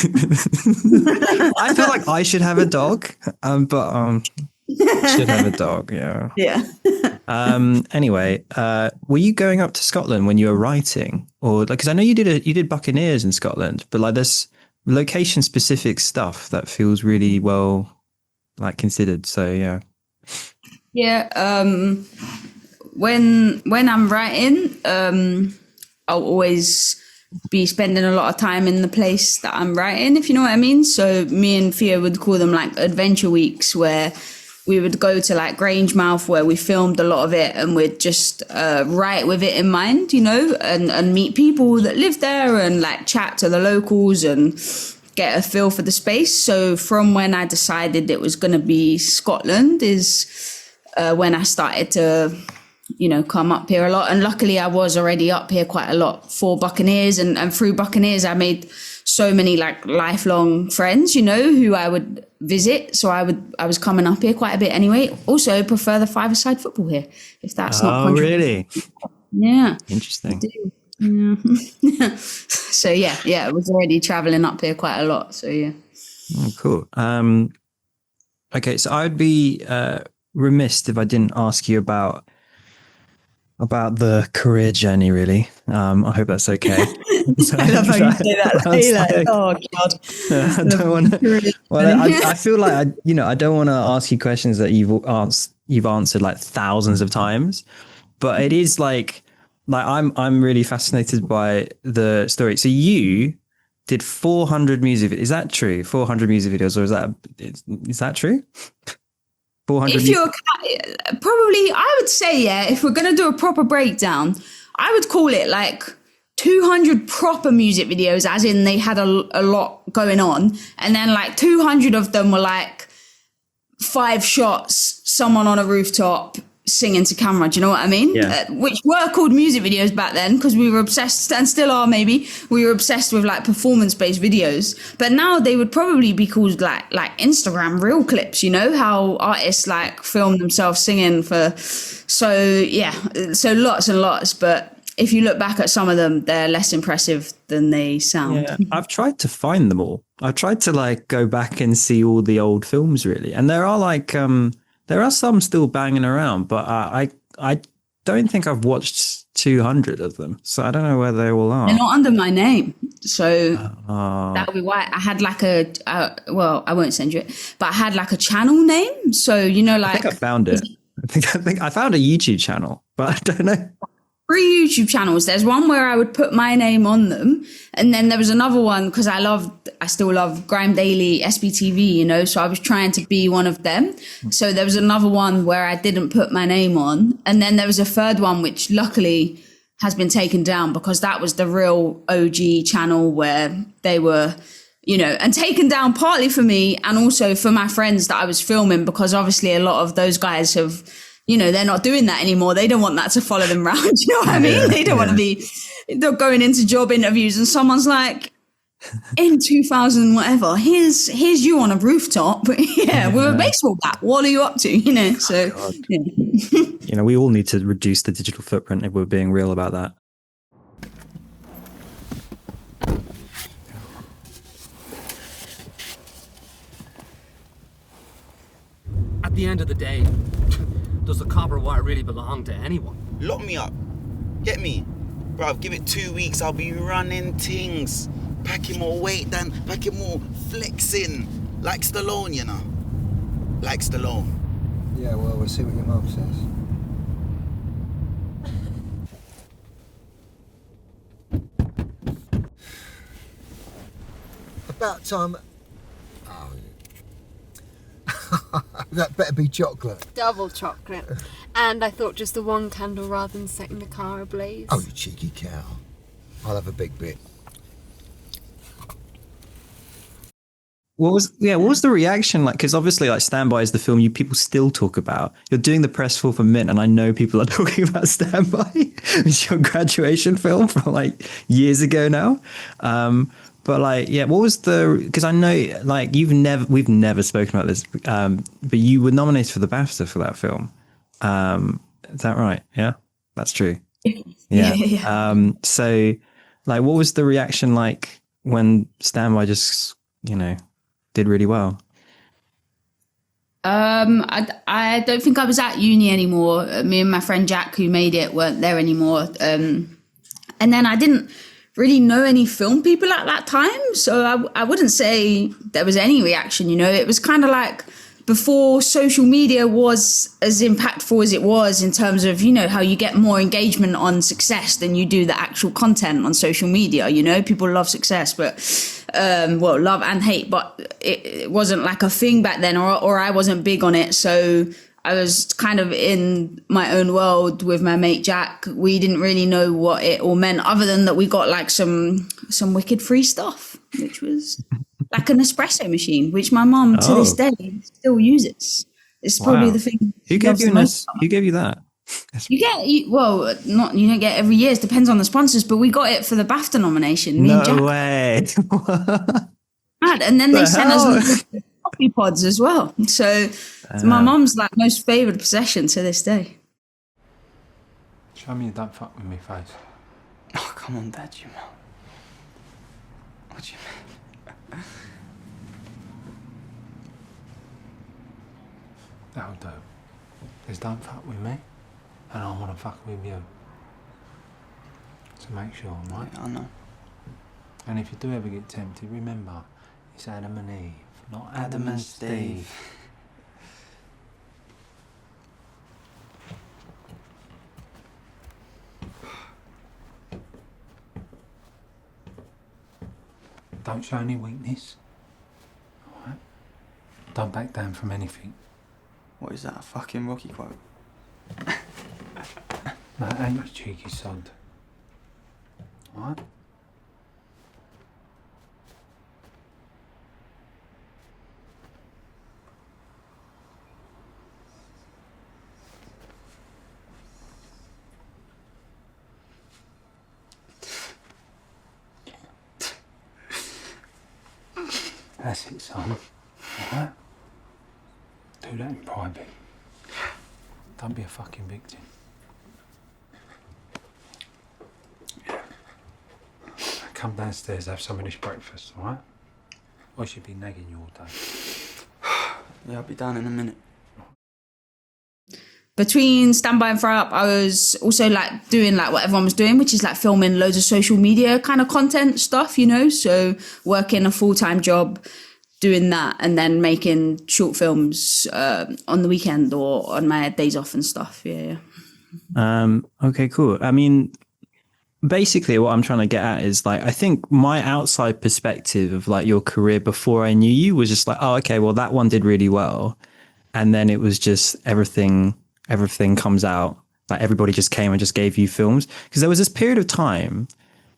feel like I should have a dog, but should have a dog. Yeah. Yeah. Anyway, were you going up to Scotland when you were writing, or like? Because I know you did Buccaneers in Scotland, but like there's location specific stuff that feels really well like considered. So yeah. Yeah, when I'm writing, I'll always be spending a lot of time in the place that I'm writing, if you know what I mean. So me and Theo would call them like adventure weeks, where we would go to like Grangemouth, where we filmed a lot of it, and we'd just write with it in mind, you know, and meet people that live there and like chat to the locals and get a feel for the space. So from when I decided it was going to be Scotland is when I started to, you know, come up here a lot. And luckily I was already up here quite a lot for Buccaneers, and through Buccaneers I made so many like lifelong friends, you know, who I would visit. So I was coming up here quite a bit anyway. Also prefer the five-a-side football here, if that's not controversial. Really? Yeah. Interesting. Yeah. So yeah, I was already traveling up here quite a lot. So yeah. Oh, cool. Okay, so I'd be remiss if I didn't ask you about the career journey, really. I hope that's okay. I love how you say that. Oh God. I don't want to. Well, I feel like I don't want to ask you questions that you've answered like thousands of times, but it is like I'm really fascinated by the story. So you did 400 music. Is that true? 400 music videos, or is that true? 400. If you're probably, I would say, yeah, if we're going to do a proper breakdown, I would call it like 200 proper music videos, as in they had a lot going on. And then like 200 of them were like 5 shots, someone on a rooftop singing to camera. Do you know what I mean? Yeah. Which were called music videos back then, because we were obsessed, and still are maybe, we were obsessed with like performance-based videos. But now they would probably be called like Instagram reel clips, you know, how artists like film themselves singing for, so lots and lots. But if you look back at some of them, they're less impressive than they sound. Yeah, I've tried to find them all. I've tried to like go back and see all the old films, really. And there are like, there are some still banging around, but I don't think I've watched 200 of them. So I don't know where they all are. They're not under my name. So that would be why I had like well, I won't send you it, but I had like a channel name. So, you know, like. I think I found it. I think I found a YouTube channel, but I don't know. 3 YouTube channels. There's one where I would put my name on them. And then there was another one because I still love Grime Daily, SBTV, you know, so I was trying to be one of them. So there was another one where I didn't put my name on. And then there was a third one, which luckily has been taken down because that was the real OG channel where they were, you know, and taken down partly for me and also for my friends that I was filming, because obviously a lot of those guys have, you know, they're not doing that anymore. They don't want that to follow them around. You know what I mean? They don't want to be, they're going into job interviews and someone's like, in 2000 whatever, here's you on a rooftop. Yeah, with a baseball bat. What are you up to? You know, so, yeah. You know, we all need to reduce the digital footprint if we're being real about that. At the end of the day, does the copper wire really belong to anyone? Lock me up. Get me. Bruv, give it 2 weeks, I'll be running things. Packing more weight than, packing more flexing. Like Stallone, you know. Like Stallone. Yeah, well, we'll see what your mum says. About time. Oh. That better be chocolate. Double chocolate. And I thought just the one candle rather than setting the car ablaze. Oh, you cheeky cow. I'll have a big bit. What was the reaction like? Because obviously, like, Stand By is the film people still talk about. You're doing the press for Mint, and I know people are talking about Stand By. It's your graduation film from like years ago now. But like, yeah, what was because I know like we've never spoken about this, but you were nominated for the BAFTA for that film. Is that right? Yeah, that's true. Yeah. So like, what was the reaction like when Stand By just, you know, did really well? I don't think I was at uni anymore. Me and my friend Jack, who made it, weren't there anymore. And then I didn't really know any film people at that time. So I wouldn't say there was any reaction, you know. It was kind of like before social media was as impactful as it was in terms of, you know, how you get more engagement on success than you do the actual content on social media. You know, people love success, but well, love and hate, but it wasn't like a thing back then, or I wasn't big on it. So I was kind of in my own world with my mate Jack. We didn't really know what it all meant, other than that we got like some wicked free stuff, which was like an espresso machine, which my mum to this day still uses. It's probably the thing. Who gave you that? You don't get every year. It depends on the sponsors, but we got it for the BAFTA nomination. Me and Jack. No way. And then they sent us coffee pods as well. So it's my mum's like most favoured possession to this day. Show me you don't fuck with me face. Oh, come on, Dad, you know. What do you mean? That'll do. Just don't fuck with me, and I want to fuck with you. So make sure, right? Yeah, I know. And if you do ever get tempted, remember, it's Adam and Eve, not Adam and Steve. Don't show any weakness, alright? Don't back down from anything. What is that, a fucking Rocky quote? No, it ain't, you cheeky sod. Alright? That's it, son. Alright? Do that in private. Don't be a fucking victim. Come downstairs, have some of this breakfast, alright? Or I should be nagging you all day. Yeah, I'll be down in a minute. between Standby and Fry Up, I was also like doing like what everyone was doing, which is like filming loads of social media kind of content stuff, you know, so working a full-time job doing that and then making short films on the weekend or on my days off and stuff. Yeah. Okay, cool. I mean, basically what I'm trying to get at is like, I think my outside perspective of like your career before I knew you was just like, oh, okay, well that one did really well. And then it was just everything comes out, like everybody just came and just gave you films. Because there was this period of time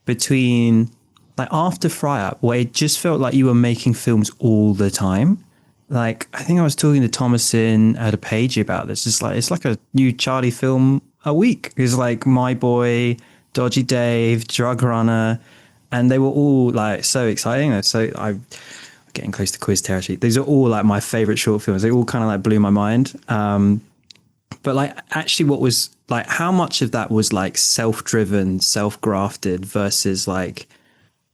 between like after Fry Up where it just felt like you were making films all the time. Like, I think I was talking to Thomasin at a page about this. It's like a new Charlie film a week. It's like My Boy, Dodgy Dave, Drug Runner, and they were all like so exciting. So I'm getting close to quiz territory. These are all like my favorite short films. They all kind of like blew my mind. But like actually what was like, how much of that was like self-driven, self-grafted versus like,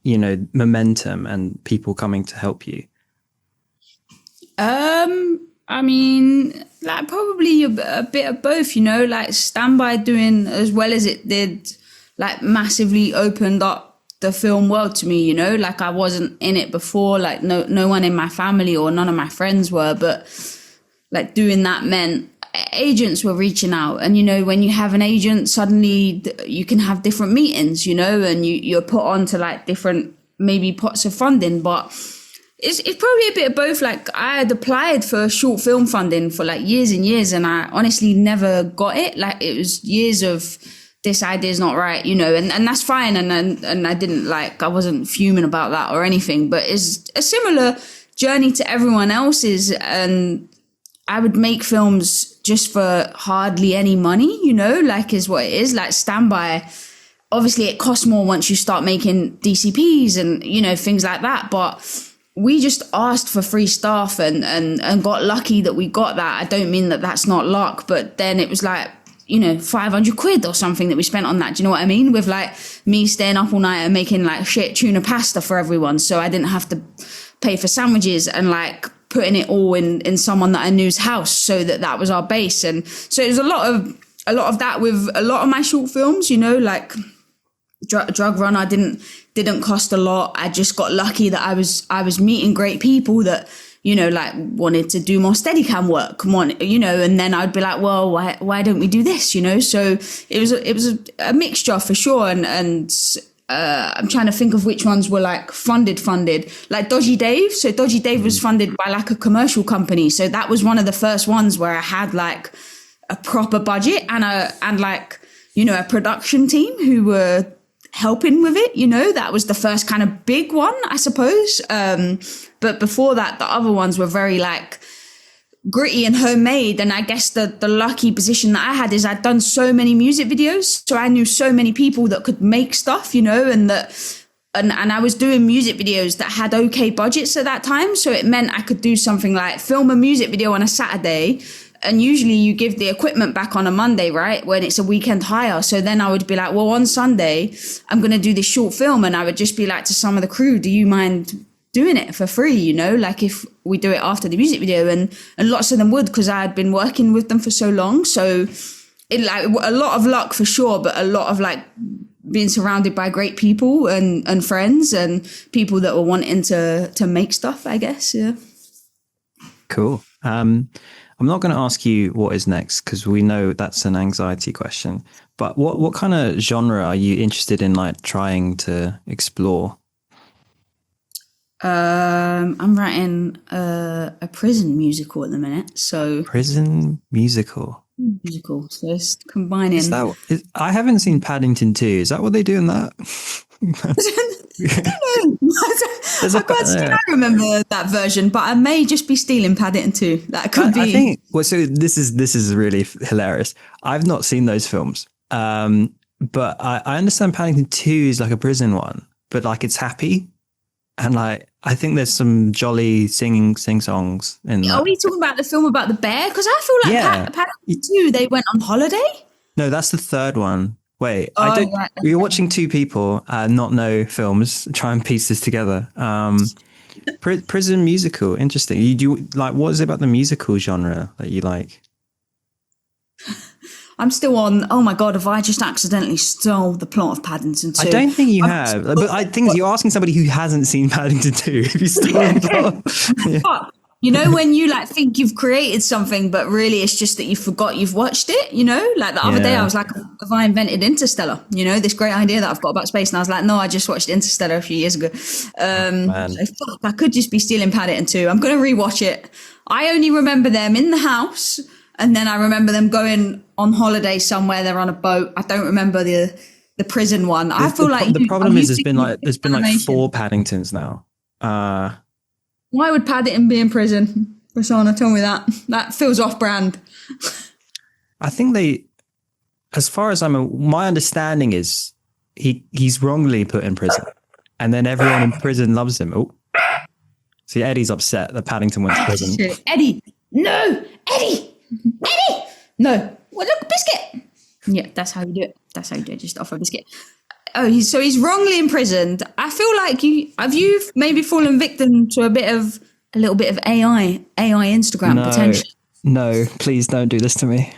you know, momentum and people coming to help you? I mean, like probably a bit of both, you know, like Standby doing as well as it did, like massively opened up the film world to me, you know, like I wasn't in it before, like no one in my family or none of my friends were, but like doing that meant agents were reaching out. And, you know, when you have an agent, suddenly you can have different meetings, you know, and you're put on to like different maybe pots of funding, but it's probably a bit of both. Like I had applied for short film funding for like years and years and I honestly never got it. Like it was years of this idea's not right, you know, and that's fine. And I didn't like, I wasn't fuming about that or anything, but it's a similar journey to everyone else's. And I would make films just for hardly any money, you know, like is what it is. Like Standby, obviously it costs more once you start making DCPs and, you know, things like that. But we just asked for free staff and got lucky that we got that. I don't mean that that's not luck, but then it was like, you know, 500 quid or something that we spent on that. Do you know what I mean? With like me staying up all night and making like shit tuna pasta for everyone. So I didn't have to pay for sandwiches and like putting it all in someone that I knew's house. So that was our base. And so it was a lot of that with a lot of my short films, you know, like Drug Runner didn't cost a lot. I just got lucky that I was meeting great people that, you know, like wanted to do more Steadicam work, you know, and then I'd be like, well, why don't we do this, you know? So it was a mixture for sure. And I'm trying to think of which ones were like funded, like Dodgy Dave. So Dodgy Dave was funded by like a commercial company. So that was one of the first ones where I had like a proper budget and like, you know, a production team who were helping with it, you know. That was the first kind of big one, I suppose. But before that, the other ones were very like gritty and homemade. And I guess the lucky position that I had is I'd done so many music videos. So I knew so many people that could make stuff, you know, and I was doing music videos that had okay budgets at that time. So it meant I could do something like film a music video on a Saturday. And usually you give the equipment back on a Monday, right? When it's a weekend hire. So then I would be like, well, on Sunday, I'm going to do this short film. And I would just be like to some of the crew, do you mind doing it for free? You know, like if we do it after the music video, and lots of them would, because I had been working with them for so long. So it like a lot of luck for sure, but a lot of like being surrounded by great people and friends and people that were wanting to make stuff, I guess. Yeah. Cool. I'm not going to ask you what is next because we know that's an anxiety question. But what kind of genre are you interested in, like trying to explore? I'm writing a prison musical at the minute. So prison musical. So it's combining. I haven't seen Paddington 2. Is that what they do in that? I remember that version, but I may just be stealing Paddington 2. That could be. I think. Well, so this is really hilarious. I've not seen those films, but I understand Paddington 2 is like a prison one, but like it's happy, and like I think there's some jolly sing songs in that. Are we talking about the film about the bear? Because I feel like Paddington 2, they went on holiday. No, that's the third one. Wait, You're watching two people not know films. Try and piece this together. Prison musical, interesting. You do like, what is it about the musical genre that you like? I'm still on, oh my God, have I just accidentally stole the plot of Paddington 2? I don't think you have. But I think you're asking somebody who hasn't seen Paddington 2 if you stole the plot. Yeah. But, you know, when you like think you've created something, but really it's just that you forgot you've watched it, you know? Like the other day I was like, have I invented Interstellar? You know, this great idea that I've got about space. And I was like, no, I just watched Interstellar a few years ago. So fuck, I could just be stealing Paddington 2. I'm going to rewatch it. I only remember them in the house. And then I remember them going on holiday somewhere. They're on a boat. I don't remember the prison one. I feel like the problem is there's been like 4 Paddingtons now. Why would Paddington be in prison? Prasanna, tell me that. That feels off-brand. I think as far as my understanding is he's wrongly put in prison, and then everyone in prison loves him. Oh, see, Eddie's upset that Paddington went to prison. Shit. Eddie, no, Eddie, no. Well, look, biscuit. Yeah, that's how you do it. That's how you do it. Just offer a biscuit. Oh, he's wrongly imprisoned. I feel like you maybe fallen victim to a little bit of AI Instagram potential. No, please don't do this to me.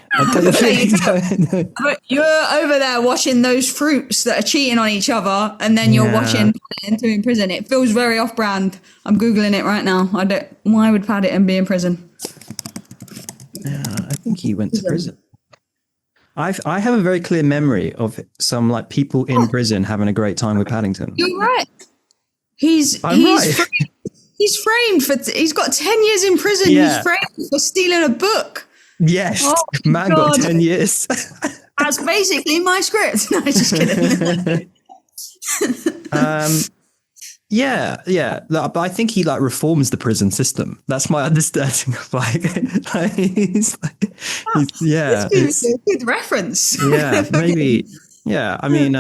You're over there watching those fruits that are cheating on each other, and then you're watching Paddington in prison. It feels very off-brand. I'm Googling it right now. Why would Paddington be in prison? Yeah, I think he went to prison. I have a very clear memory of some like people in prison having a great time with Paddington. You're right. He's framed for. He's got 10 years in prison. Yeah. He's framed for stealing a book. Yes, man God. got 10 years. That's basically my script. No, just kidding. Yeah. But I think he like reforms the prison system. That's my understanding of he's It's a good reference. Yeah, maybe. Yeah, I mean,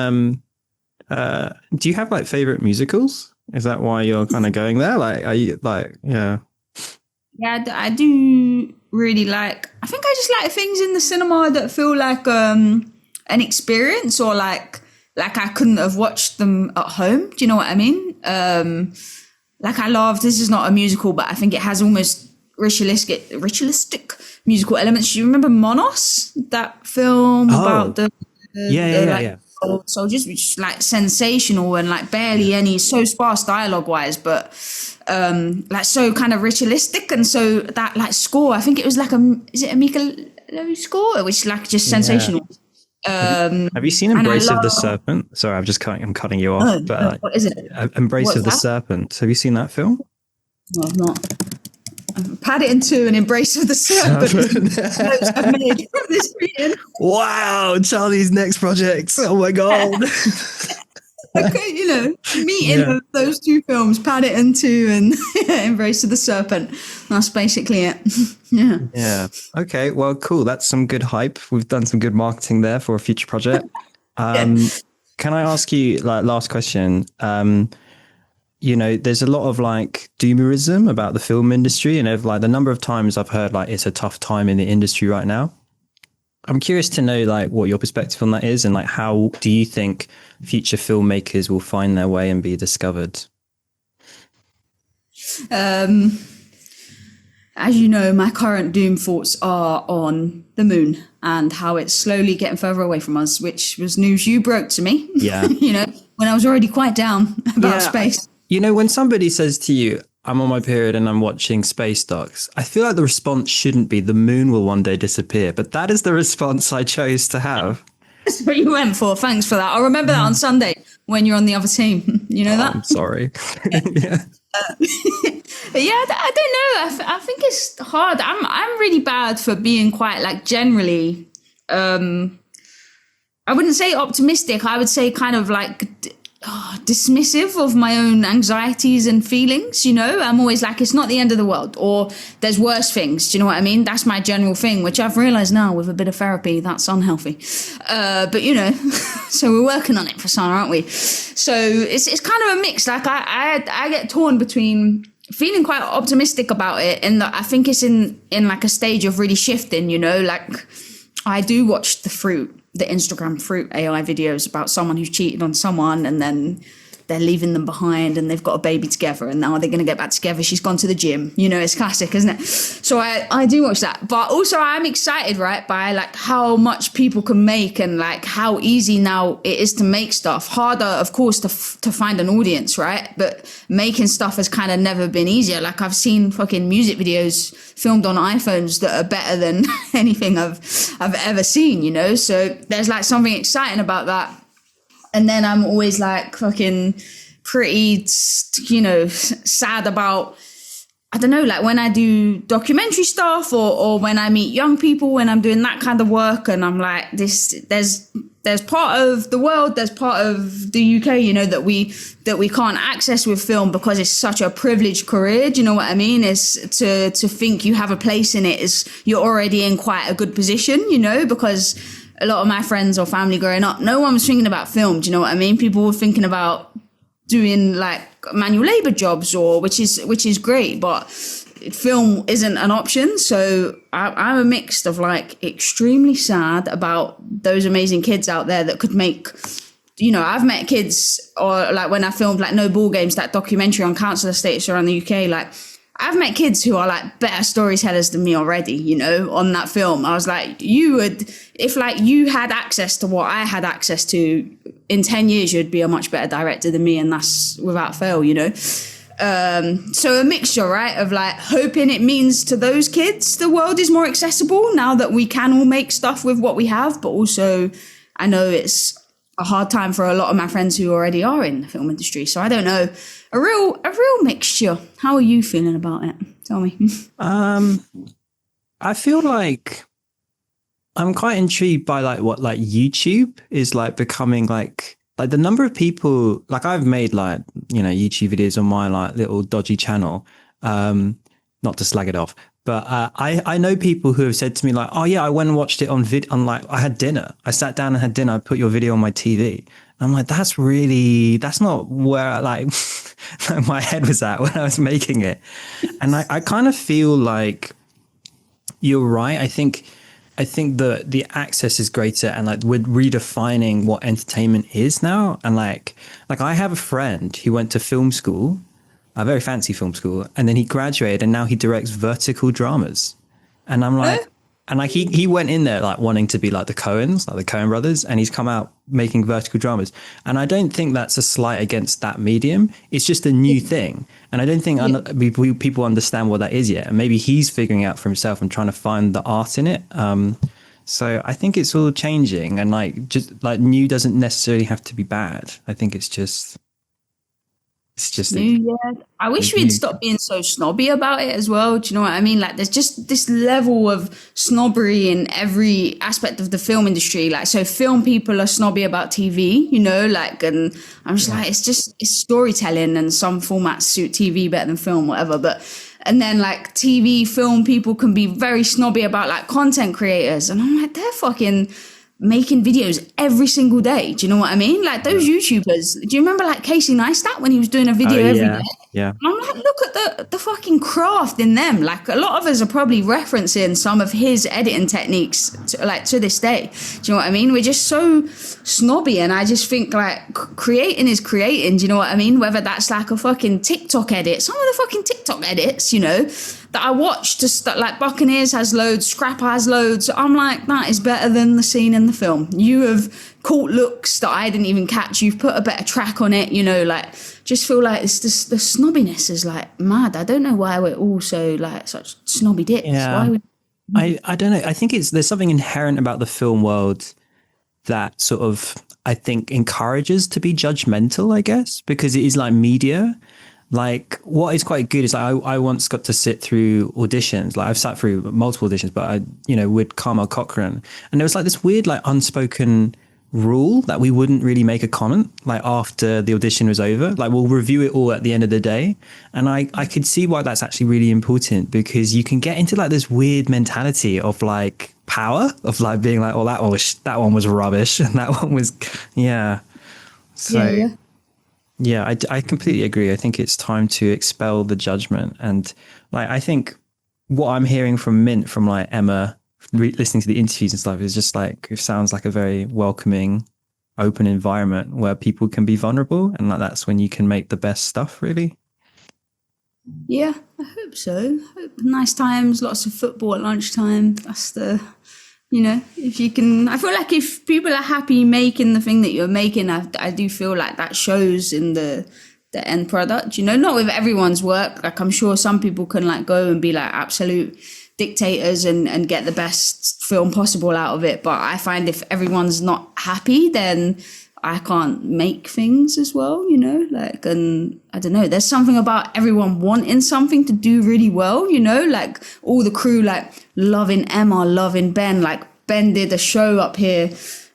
do you have like favorite musicals? Is that why you're kind of going there? Like, are you like, yeah? Yeah, I do really like. I think I just like things in the cinema that feel like an experience, or like I couldn't have watched them at home. Do you know what I mean? Like I love. This is not a musical, but I think it has almost ritualistic musical elements. Do you remember Monos? That film about the yeah. So just like sensational and like barely any, so sparse dialogue wise, but like so kind of ritualistic, and so that like score, I think it was like is it a Michelangelo score, which is like just sensational. Have you seen Embrace of the Serpent? Sorry, I'm cutting you off. But what is it? Embrace of the Serpent. Have you seen that film? No, I've not. Paddington 2 and Embrace of the Serpent. I've made from this reading. Wow, Charlie's next project. Oh my God. Okay, meeting those two films, Paddington 2 and Embrace of the Serpent. That's basically it. Yeah. Okay, well, cool. That's some good hype. We've done some good marketing there for a future project. Can I ask you, like, last question? There's a lot of like doomerism about the film industry, and like the number of times I've heard like it's a tough time in the industry right now. I'm curious to know like what your perspective on that is, and like how do you think future filmmakers will find their way and be discovered? As you know, my current doom thoughts are on the moon and how it's slowly getting further away from us, which was news you broke to me. Yeah. When I was already quite down about space. When somebody says to you, I'm on my period and I'm watching space docs, I feel like the response shouldn't be the moon will one day disappear, but that is the response I chose to have. That's what you went for. Thanks for that. I'll remember that on Sunday when you're on the other team. You know that? I'm sorry. Yeah. But yeah, I don't know. I think it's hard. I'm really bad for being quite like generally, I wouldn't say optimistic. I would say kind of like dismissive of my own anxieties and feelings. I'm always like, it's not the end of the world, or there's worse things. Do you know what I mean? That's my general thing, which I've realized now with a bit of therapy, that's unhealthy. But so we're working on it, Prasanna, aren't we? So it's kind of a mix. Like I get torn between feeling quite optimistic about it, and that I think it's in like a stage of really shifting, like I do watch the Instagram fruit AI videos about someone who's cheated on someone, and then they're leaving them behind and they've got a baby together and now they're going to get back together. She's gone to the gym, you know, it's classic, isn't it? So I do watch that, but also I'm excited, right, by like how much people can make and like how easy now it is to make stuff. Harder, of course, to find an audience, right? But making stuff has kind of never been easier. Like I've seen fucking music videos filmed on iPhones that are better than anything I've ever seen, you know? So there's like something exciting about that. And then I'm always like fucking pretty, you know, sad about, I don't know, like when I do documentary stuff or when I meet young people, when I'm doing that kind of work and I'm like, there's part of the world, there's part of the UK, you know, that we can't access with film because it's such a privileged career. Do you know what I mean? Is to think you have a place in it is you're already in quite a good position, you know, because a lot of my friends or family growing up, no one was thinking about film. Do you know what I mean? People were thinking about doing like manual labor jobs which is great, but film isn't an option. So I'm a mix of like extremely sad about those amazing kids out there that could make, you know, I've met kids or like when I filmed like No Ball Games, that documentary on council estates around the UK, like I've met kids who are like better storytellers than me already, you know, on that film. I was like, if like you had access to what I had access to in 10 years, you'd be a much better director than me. And that's without fail, you know? So a mixture, right, of like hoping it means to those kids the world is more accessible now that we can all make stuff with what we have, but also I know it's a hard time for a lot of my friends who already are in the film industry. So I don't know, a real mixture. How are you feeling about it? Tell me. I feel like I'm quite intrigued by like what like YouTube is like becoming like the number of people, like I've made like, you know, YouTube videos on my like little dodgy channel, not to slag it off, but I know people who have said to me like, oh yeah, I went and watched it on like I had dinner. I sat down and had dinner. I put your video on my TV. And I'm like, that's not where like my head was at when I was making it. And I kind of feel like you're right. I think the access is greater and like we're redefining what entertainment is now. And like I have a friend who went to film school, a very fancy film school, and then he graduated and now he directs vertical dramas. And I'm like, and like he went in there like wanting to be like the Coens, like the Coen brothers, and he's come out making vertical dramas. And I don't think that's a slight against that medium. It's just a new thing. And I don't think people understand what that is yet. And maybe he's figuring out for himself and trying to find the art in it. So I think it's all changing, and like just like new doesn't necessarily have to be bad. I think it's just yeah. I wish we'd stop being so snobby about it as well. Do you know what I mean? Like there's just this level of snobbery in every aspect of the film industry. Like, so film people are snobby about TV, you know, like, and I'm just like, it's storytelling and some formats suit TV better than film, whatever. And then like TV, film people can be very snobby about like content creators. And I'm like, they're fucking making videos every single day. Do you know what I mean? Like those YouTubers, do you remember like Casey Neistat when he was doing a video every day? Yeah. And I'm like, look at the fucking craft in them. Like a lot of us are probably referencing some of his editing techniques to this day. Do you know what I mean? We're just so snobby, and I just think like creating is creating. Do you know what I mean? Whether that's like a fucking TikTok edit, some of the fucking TikTok edits, you know, that I watched, just like Buccaneers has loads, Scrapper has loads. I'm like, that is better than the scene in the film. You have caught looks that I didn't even catch. You've put a better track on it, you know, like just feel like it's just the snobbiness is like mad. I don't know why we're all so like such snobby dicks. Yeah. I don't know. I think there's something inherent about the film world that sort of, I think, encourages to be judgmental, I guess, because it is like media. Like what is quite good is like I once got to sit through auditions. Like I've sat through multiple auditions, but with Carmel Cochran, and there was like this weird like unspoken rule that we wouldn't really make a comment like after the audition was over. Like we'll review it all at the end of the day. And I could see why that's actually really important, because you can get into like this weird mentality of like power, of like being like, oh, that one was rubbish and that one was So yeah, I completely agree. I think it's time to expel the judgment. And like I think what I'm hearing from Mint, from like Emma, listening to the interviews and stuff, is just like, it sounds like a very welcoming open environment where people can be vulnerable, and like that's when you can make the best stuff, really. Yeah, I hope so. Nice times, lots of football at lunchtime. That's the, you know, if you can, I feel like if people are happy making the thing that you're making, I do feel like that shows in the end product, you know, not with everyone's work. Like I'm sure some people can like go and be like absolute dictators and get the best film possible out of it. But I find if everyone's not happy, then I can't make things as well, you know, like, and I don't know, there's something about everyone wanting something to do really well, you know, like all the crew, like loving Emma, loving Ben, like Ben did a show up here,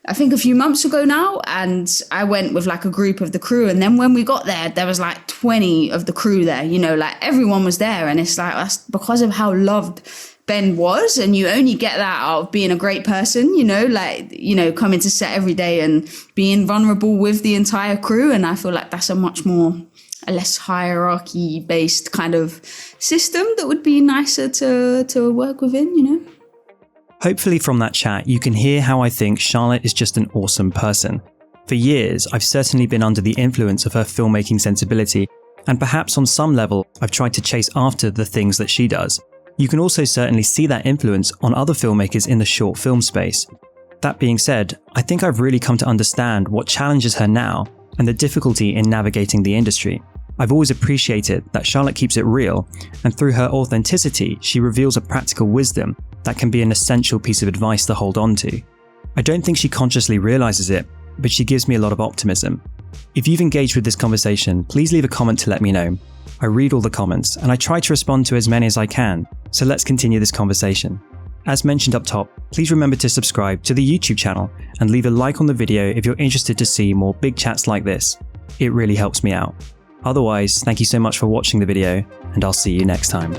I think a few months ago now, and I went with like a group of the crew, and then when we got there was like 20 of the crew there, you know, like everyone was there, and it's like, that's because of how loved Ben was, and you only get that out of being a great person, you know, like, you know, coming to set every day and being vulnerable with the entire crew. And I feel like that's a less hierarchy based kind of system that would be nicer to work within, you know. Hopefully from that chat, you can hear how I think Charlotte is just an awesome person. For years, I've certainly been under the influence of her filmmaking sensibility, and perhaps on some level, I've tried to chase after the things that she does. You can also certainly see that influence on other filmmakers in the short film space. That being said, I think I've really come to understand what challenges her now and the difficulty in navigating the industry. I've always appreciated that Charlotte keeps it real, and through her authenticity, she reveals a practical wisdom that can be an essential piece of advice to hold on to. I don't think she consciously realizes it, but she gives me a lot of optimism. If you've engaged with this conversation, please leave a comment to let me know. I read all the comments, and I try to respond to as many as I can, so let's continue this conversation. As mentioned up top, please remember to subscribe to the YouTube channel and leave a like on the video if you're interested to see more big chats like this. It really helps me out. Otherwise, thank you so much for watching the video, and I'll see you next time.